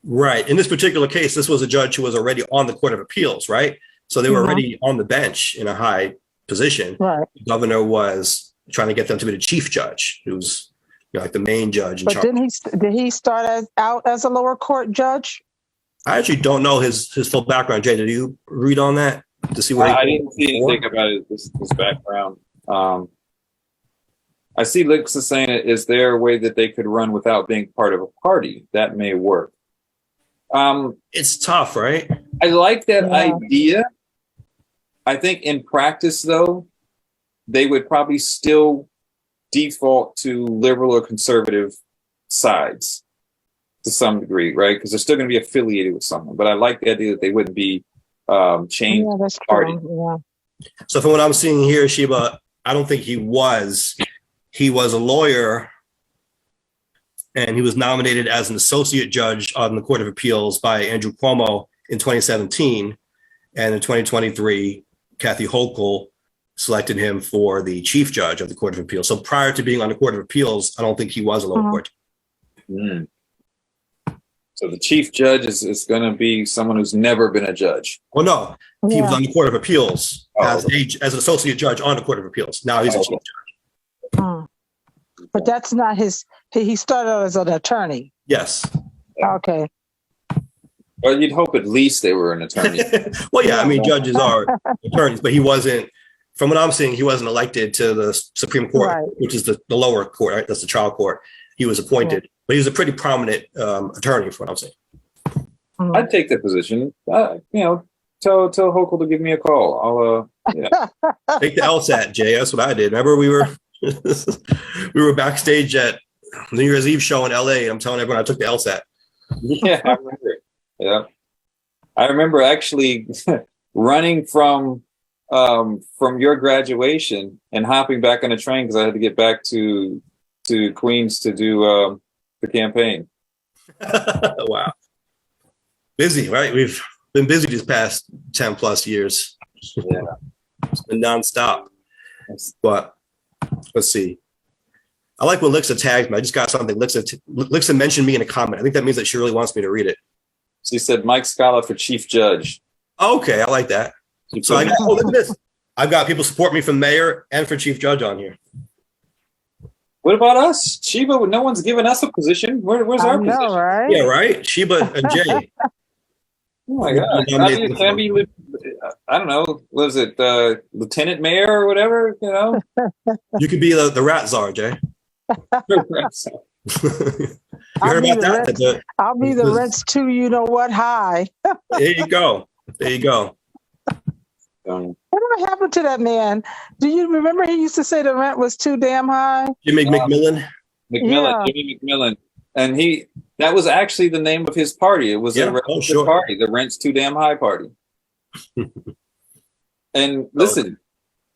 Right. In this particular case, this was a judge who was already on the Court of Appeals, right? So they were already on the bench in a high position. Right. The governor was trying to get them to be the chief judge, who's like the main judge in charge. Did he start out as a lower court judge? I actually don't know his full background. Jay, did you read on that to see what I didn't see anything about his background. I see Licks is saying, is there a way that they could run without being part of a party? That may work. It's tough, right? I like that idea. I think in practice, though, they would probably still default to liberal or conservative sides to some degree, right? Because they're still going to be affiliated with someone. But I like the idea that they wouldn't be chained to the party. Yeah. So from what I'm seeing here, Sheba, I don't think he was. He was a lawyer, and he was nominated as an associate judge on the Court of Appeals by Andrew Cuomo in 2017. And in 2023, Kathy Hochul selected him for the chief judge of the Court of Appeals. So prior to being on the Court of Appeals, I don't think he was a lower court. Mm. So the chief judge is going to be someone who's never been a judge. Well, no, he was on the Court of Appeals as an associate judge on the Court of Appeals. Now he's a chief judge. But that's not his. He started out as an attorney. Yes. Okay. Well, you'd hope at least they were an attorney. Well, yeah, I mean, judges are attorneys, but he wasn't, from what I'm seeing, he wasn't elected to the Supreme Court, which is the lower court, right? That's the trial court. He was appointed, but he was a pretty prominent attorney, from what I'm saying. I'd take that position. Tell Hochul to give me a call. I'll take the LSAT, Jay. That's what I did. Remember, we were backstage at New Year's Eve show in LA. I'm telling everyone I took the LSAT. Yeah, I remember. Yeah, I remember actually running from your graduation and hopping back on a train because I had to get back to Queens to do the campaign. Wow, busy, right? We've been busy these past 10 plus years. Yeah, it's been nonstop. But let's see. I like when Lixa tagged me. I just got something. Lixa mentioned me in a comment. I think that means that she really wants me to read it. She said Mike Scala for chief judge. Okay, I like that. So look at this. I've got people support me for mayor and for chief judge on here. What about us? Sheba, no one's given us a position. Where's our position? Right? Yeah, right? Sheba and Jay. Oh my God. Can I be, I don't know, what is it, lieutenant mayor or whatever, you know? You could be the rat czar, Jay. You heard about that? I'll be the rents too, you know what, high. There you go. Whatever happened to that man? Do you remember he used to say the rent was too damn high? Jimmy McMillan? Jimmy McMillan. And that was actually the name of his party. It was a party, the Rent's Too Damn High party. And listen,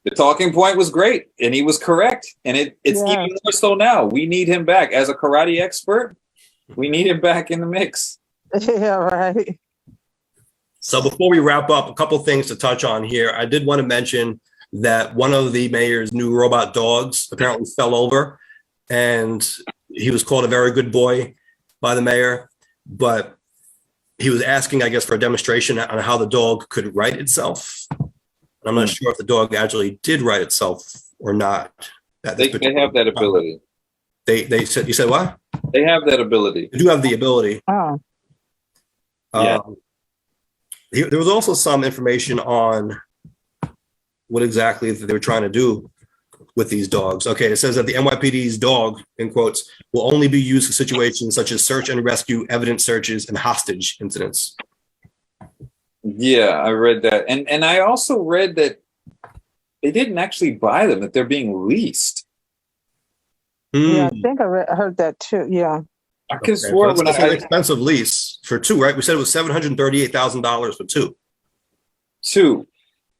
the talking point was great, and he was correct. And it's even more so now. We need him back as a karate expert. We need him back in the mix. Yeah, right. So before we wrap up, a couple things to touch on here. I did want to mention that one of the mayor's new robot dogs apparently fell over, and he was called a very good boy by the mayor, but he was asking, I guess, for a demonstration on how the dog could right itself. I'm not sure if the dog actually did right itself or not. They have that ability. They said, you said what? They have that ability. They do have the ability. Oh. There was also some information on what exactly they were trying to do with these dogs. Okay, it says that the NYPD's dog, in quotes, will only be used for situations such as search and rescue, evidence searches, and hostage incidents. Yeah, I read that. And I also read that they didn't actually buy them, that they're being leased. Yeah, I think I heard that too. Yeah. I could swear when an expensive lease for two, right? We said it was $738,000 for two. Two.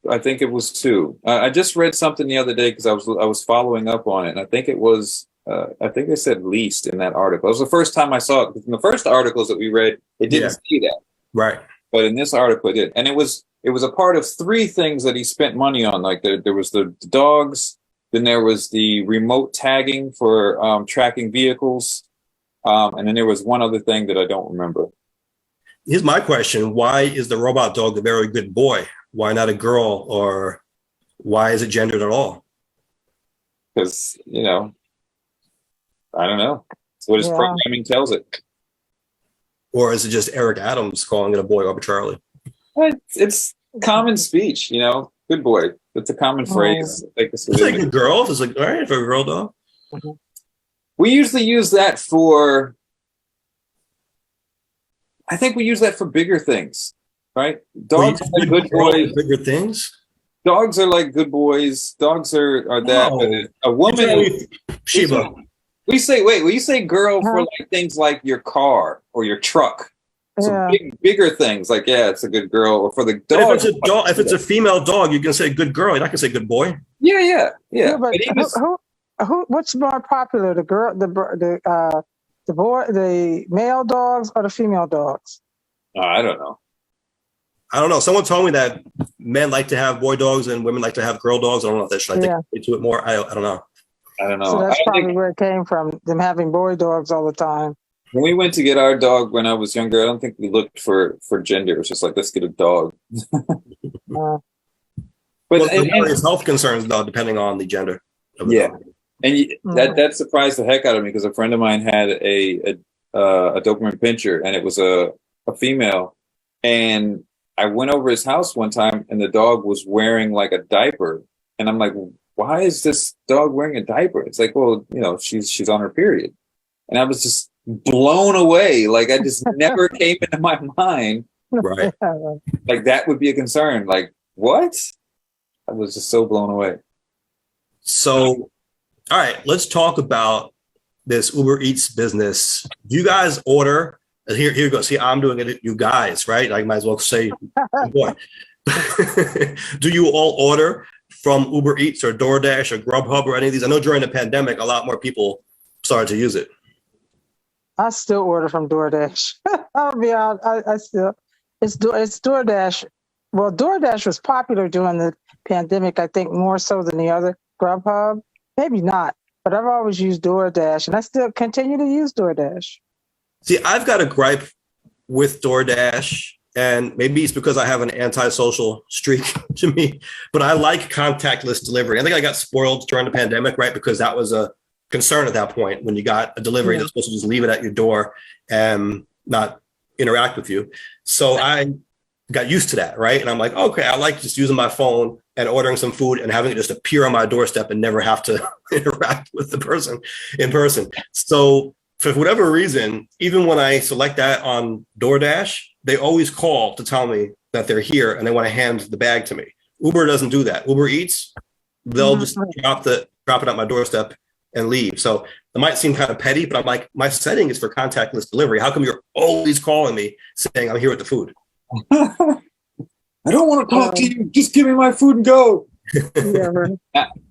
I think it was two. I just read something the other day because I was following up on it, and I think it was I think they said leased in that article. It was the first time I saw it. In the first articles that we read, it didn't say that. Right. But in this article, it did, and it was it was a part of three things that he spent money on. Like there was the dogs, then there was the remote tagging for tracking vehicles, and then there was one other thing that I don't remember. Here's my question. Why is the robot dog a very good boy? Why not a girl? Or why is it gendered at all? Because, I don't know. It's what his programming tells it. Or is it just Eric Adams calling it a boy arbitrarily? It's common speech, good boy. It's a common phrase. It's like a girl. It's like, all right, for a girl dog. Mm-hmm. We usually use that for, I think we use that for bigger things, right? Dogs are like good boys. Bigger things? Dogs are like good boys. Dogs are that. No. A woman. Sheba. We say girl for like things like your car or your truck. So bigger things like, it's a good girl. Or for the dog. If it's a female dog, you can say good girl. You're not going to say good boy. Yeah. But what's more popular, the girl, the boy, the male dogs or the female dogs? I don't know. Someone told me that men like to have boy dogs and women like to have girl dogs. I don't know if that's should I think into it more. I don't know. So that's probably where it came from, them having boy dogs all the time. When we went to get our dog when I was younger, I don't think we looked for gender. It was just like, let's get a dog. But there's health concerns, though, depending on the gender of the dog. And that surprised the heck out of me because a friend of mine had a Doberman Pinscher, and it was a female. And I went over his house one time, and the dog was wearing like a diaper, and I'm like, why is this dog wearing a diaper? It's like, well, she's on her period. And I was just blown away. Like, I just never came into my mind. Right. Like, that would be a concern. Like, what? I was just so blown away. So, all right, let's talk about this Uber Eats business. Do you guys order? Here you go. See, I'm doing it. You guys, right? I might as well say, boy. Do you all order from Uber Eats or DoorDash or Grubhub or any of these? I know during the pandemic, a lot more people started to use it. I still order from DoorDash. I'll be honest. I still, it's DoorDash. Well, DoorDash was popular during the pandemic, I think more so than the other. Grubhub, maybe not, but I've always used DoorDash, and I still continue to use DoorDash. See, I've got a gripe with DoorDash, and maybe it's because I have an antisocial streak to me, but I like contactless delivery. I think I got spoiled during the pandemic, right? Because that was a concern at that point when you got a delivery that's supposed to just leave it at your door and not interact with you. So I got used to that, right? And I'm like, okay, I like just using my phone and ordering some food and having it just appear on my doorstep and never have to interact with the person in person. So for whatever reason, even when I select that on DoorDash, they always call to tell me that they're here and they want to hand the bag to me. Uber doesn't do that. Uber Eats, they'll just drop it at my doorstep and leave. So it might seem kind of petty, but I'm like, my setting is for contactless delivery. How come you're always calling me saying I'm here with the food? I don't want to talk to you. Just give me my food and go.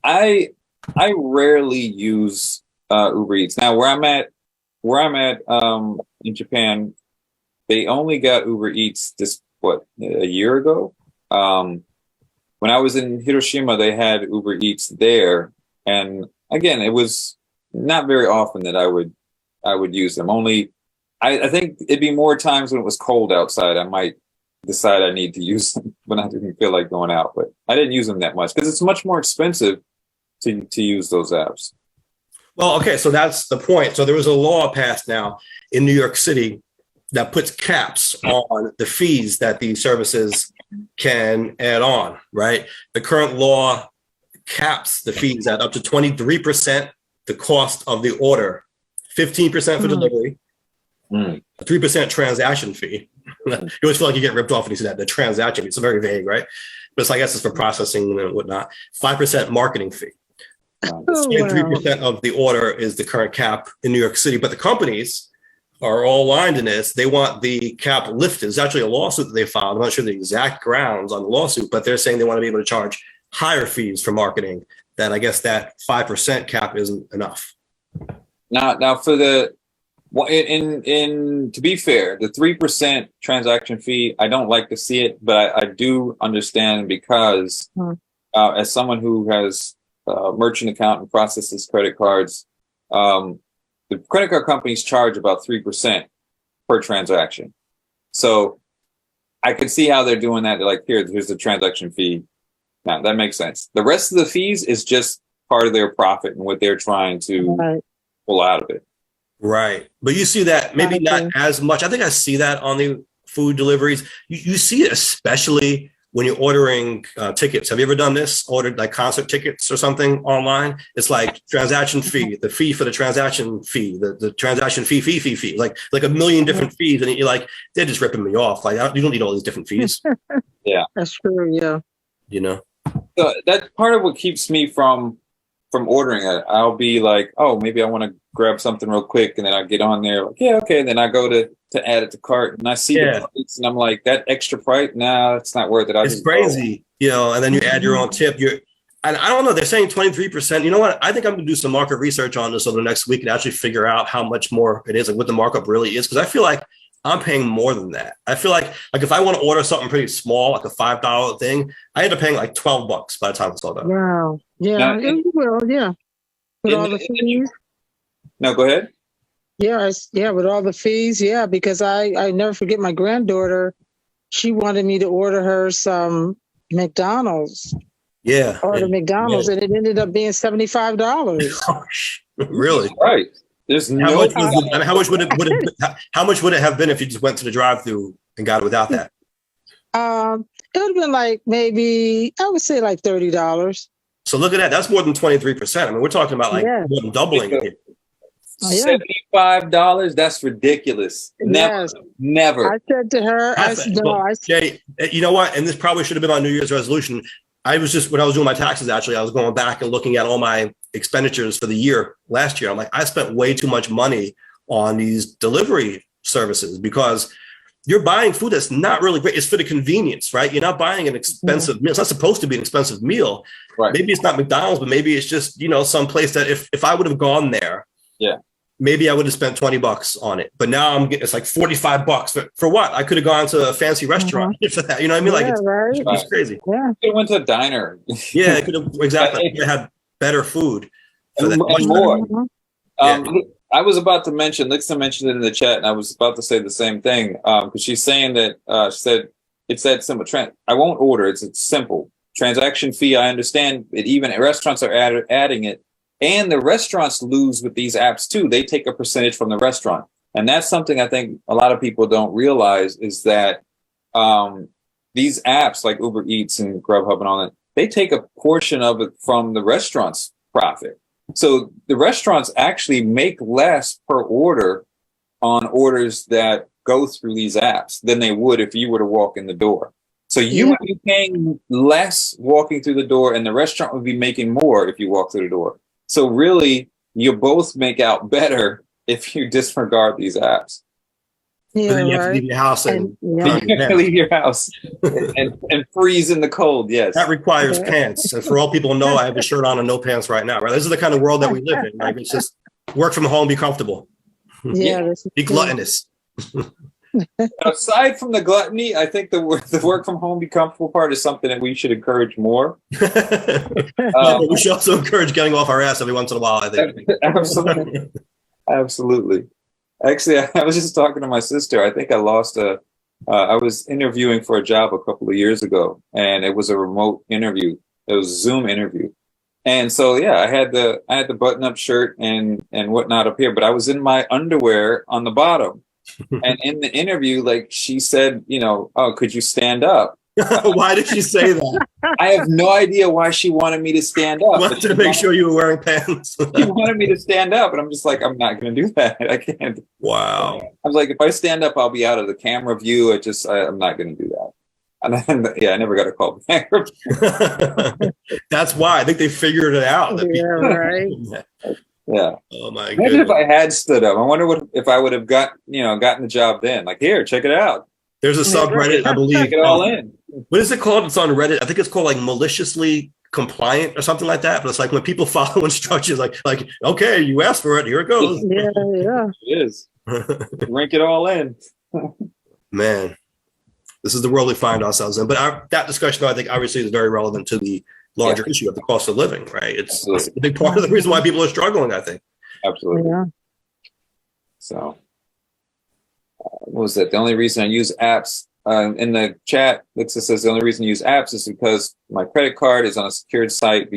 I rarely use Uber Eats. Now where I'm at in Japan, they only got Uber Eats a year ago. When I was in Hiroshima, they had Uber Eats there, and again, it was not very often that I would use them. Only, I think it'd be more times when it was cold outside. I might decide I need to use them when I didn't feel like going out, but I didn't use them that much because it's much more expensive to use those apps. Well, okay, so that's the point. So there was a law passed now in New York City that puts caps on the fees that these services can add on, right? The current law caps the fees at up to 23% the cost of the order, 15% for delivery, a 3% transaction fee. You always feel like you get ripped off when you see that, the transaction fee. It's very vague, right? But it's, I guess it's for processing and whatnot. 5% marketing fee. 3% of the order is the current cap in New York City, but the companies are all aligned in this. They want the cap lifted. It's actually a lawsuit that they filed. I'm not sure the exact grounds on the lawsuit, but they're saying they want to be able to charge higher fees for marketing. That I guess that 5% cap isn't enough. Now for the Well, in to be fair, the 3% transaction fee, I don't like to see it, but I do understand because as someone who has a merchant account and processes credit cards, the credit card companies charge about 3% per transaction. So I can see how they're doing that. They're like, here's the transaction fee. Now that makes sense. The rest of the fees is just part of their profit and what they're trying to pull out of it. Right. But you see that maybe not as much. I think I see that on the food deliveries. You see it especially when you're ordering tickets. Have you ever done this? Ordered like concert tickets or something online? It's like transaction fee, the fee for the transaction fee, the transaction fee, like a million different fees. And you're like, they're just ripping me off. Like, you don't need all these different fees. Yeah. That's true. Yeah. You know? So that's part of what keeps me from ordering it. I'll be like, oh, maybe I want to grab something real quick, and then I get on there, like, yeah, okay. And then I go to add it to cart, and I see the price, and I'm like, that extra price, nah, it's not worth it. It's crazy, you know. And then you add your own tip. And I don't know. They're saying 23%. You know what? I think I'm going to do some market research on this over the next week and actually figure out how much more it is, like what the markup really is, because I feel like I'm paying more than that. I feel like if I want to order something pretty small, like a $5 thing, I end up paying like $12 by the time it's all done. Wow. Yeah. You will. Yeah. With all the fees. No, go ahead. Yes. Yeah. With all the fees. Yeah. Because I never forget my granddaughter. She wanted me to order her some McDonald's. Yeah. Order McDonald's, and it ended up being $75. Really? Right. There's how much would it have been if you just went to the drive-thru and got it without that? It would have been like maybe, I would say like $30. So look at that. That's more than 23%. I mean, we're talking about like more than doubling it. $75? That's ridiculous. Never. I said to her, Jay, you know what? And this probably should have been on New Year's resolution. When I was doing my taxes, actually, I was going back and looking at all my expenditures for the year last year. I'm like, I spent way too much money on these delivery services because you're buying food that's not really great. It's for the convenience, right? You're not buying an expensive meal. It's not supposed to be an expensive meal. Right. Maybe it's not McDonald's, but maybe it's just, some place that if I would have gone there, maybe I would have spent $20 on it. But now it's like $45 for what? I could have gone to a fancy restaurant for that. You know what I mean? Like it's crazy. Yeah. You went to a diner. Yeah, it could have exactly. It had better food for that. And more. I was about to mention, Lixa mentioned it in the chat, and I was about to say the same thing because she's saying that she said it's that simple. I won't order. It's simple transaction fee. I understand it. Even restaurants are adding it, and the restaurants lose with these apps too. They take a percentage from the restaurant, and that's something I think a lot of people don't realize is that these apps like Uber Eats and Grubhub and all that, they take a portion of it from the restaurant's profit. So the restaurants actually make less per order on orders that go through these apps than they would if you were to walk in the door. So you would be paying less walking through the door, and the restaurant would be making more if you walk through the door. So really, you both make out better if you disregard these apps. Yeah, then you have to leave your house and leave your house and freeze in the cold. Yes, that requires pants. And for all people know, I have a shirt on and no pants right now. Right, this is the kind of world that we live in. Like it's just work from home, be comfortable. Yeah, be gluttonous. Aside from the gluttony, I think the work from home, be comfortable part is something that we should encourage more. We should also encourage getting off our ass every once in a while. I think absolutely. Actually, I was just talking to my sister. I think I was interviewing for a job a couple of years ago, and it was a remote interview. It was a Zoom interview. And so, I had the button-up shirt and whatnot up here, but I was in my underwear on the bottom. And in the interview, like she said, oh, could you stand up? Why did she say that? I have no idea why she wanted me to stand up. Wanted to make sure you were wearing pants. She wanted me to stand up, and I'm just like, I'm not going to do that. I can't. Wow. I was like, if I stand up, I'll be out of the camera view. I'm not going to do that. And then, I never got a call back. That's why I think they figured it out. Right. Yeah. Oh my god. Imagine if I had stood up. I wonder if I would have gotten the job then. Like, here, check it out. There's a subreddit, I believe. Take it all in. What is it called? It's on Reddit. I think it's called like maliciously compliant or something like that. But it's like when people follow instructions, like, okay, you asked for it, here it goes. Yeah. It is. Rank it all in. Man, this is the world we find ourselves in. But that discussion, I think, obviously is very relevant to the larger issue of the cost of living, right? It's a big part of the reason why people are struggling, I think. Absolutely. Yeah. So, what was that? The only reason I use apps in the chat, Lixa says the only reason I use apps is because my credit card is on a secured site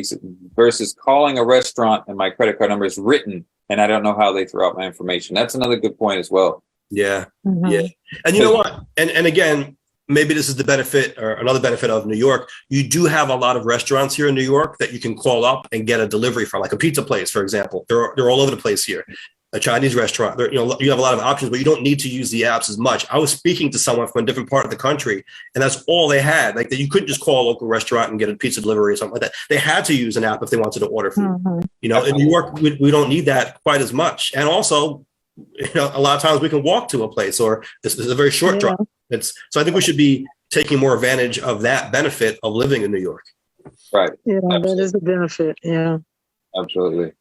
versus calling a restaurant and my credit card number is written and I don't know how they throw out my information. That's another good point as well. Yeah. Yeah. And you know what? And again, maybe this is the benefit or another benefit of New York. You do have a lot of restaurants here in New York that you can call up and get a delivery from, like a pizza place, for example. They're all over the place here. A Chinese restaurant, you have a lot of options, but you don't need to use the apps as much. I was speaking to someone from a different part of the country, and that's all they had. Like that, you couldn't just call a local restaurant and get a pizza delivery or something like that. They had to use an app if they wanted to order food. In New York, we don't need that quite as much. And also, a lot of times we can walk to a place, or it's a very short drive. So I think we should be taking more advantage of that benefit of living in New York. Right. Yeah, absolutely. That is a benefit. Yeah. Absolutely.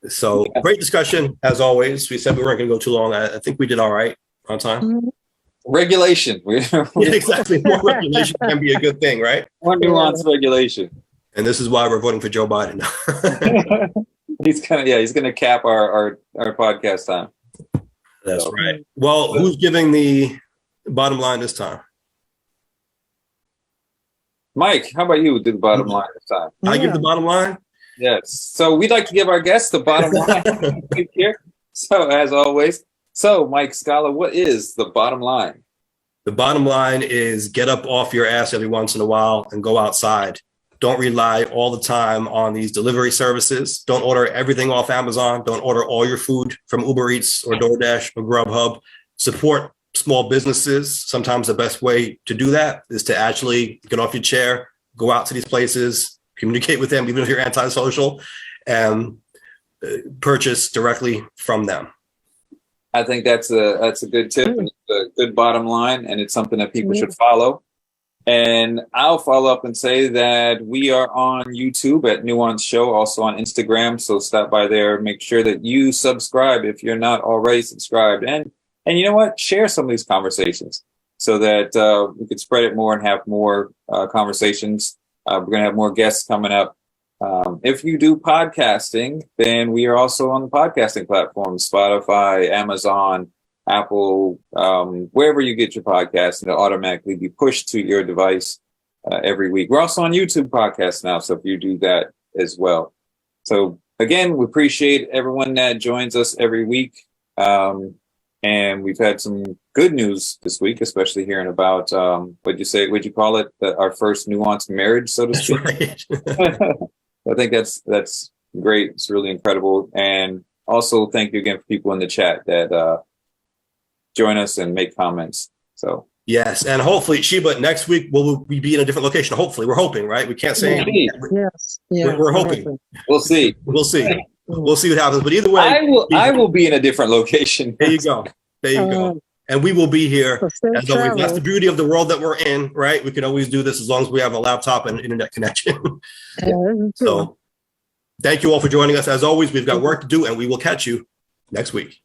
So great discussion, as always. We said we weren't going to go too long. I think we did all right on time. Regulation. Yeah, exactly. More regulation can be a good thing, right? More nuanced regulation. And this is why we're voting for Joe Biden. He's going to cap our podcast time. That's right. Well, who's giving the bottom line this time? Mike, how about you do the bottom line this time? I give the bottom line? Yes. So we'd like to give our guests the bottom line here. So as always. So Mike Scala, what is the bottom line? The bottom line is get up off your ass every once in a while and go outside. Don't rely all the time on these delivery services. Don't order everything off Amazon. Don't order all your food from Uber Eats or DoorDash or Grubhub. Support small businesses. Sometimes the best way to do that is to actually get off your chair, go out to these places, communicate with them, even if you're antisocial, and purchase directly from them. I think that's a good tip and a good bottom line, and it's something that people should follow. And I'll follow up and say that we are on YouTube at Nuance Show, also on Instagram. So stop by there. Make sure that you subscribe if you're not already subscribed. And you know what? Share some of these conversations so that we could spread it more and have more conversations. We're going to have more guests coming up. If you do podcasting, then we are also on the podcasting platforms, Spotify, Amazon, Apple, wherever you get your podcast, and it'll automatically be pushed to your device every week. We're also on YouTube podcasts now, so if you do that as well. So again, we appreciate everyone that joins us every week. And we've had some good news this week, especially hearing about, what'd you call it? Our first nuanced marriage, so to speak. Right. I think that's great. It's really incredible. And also thank you again for people in the chat that join us and make comments. So yes, and hopefully, Sheba, next week we'll be in a different location. Hopefully, we're hoping, right? We can't say anything. Yes, yeah, we're hoping. We'll see. We'll see. We'll see what happens. But either way, I will be in a different location. There you go. There you go. And we will be here as always. That's the beauty of the world that we're in, right? We can always do this as long as we have a laptop and internet connection. So thank you all for joining us. As always, we've got work to do, and we will catch you next week.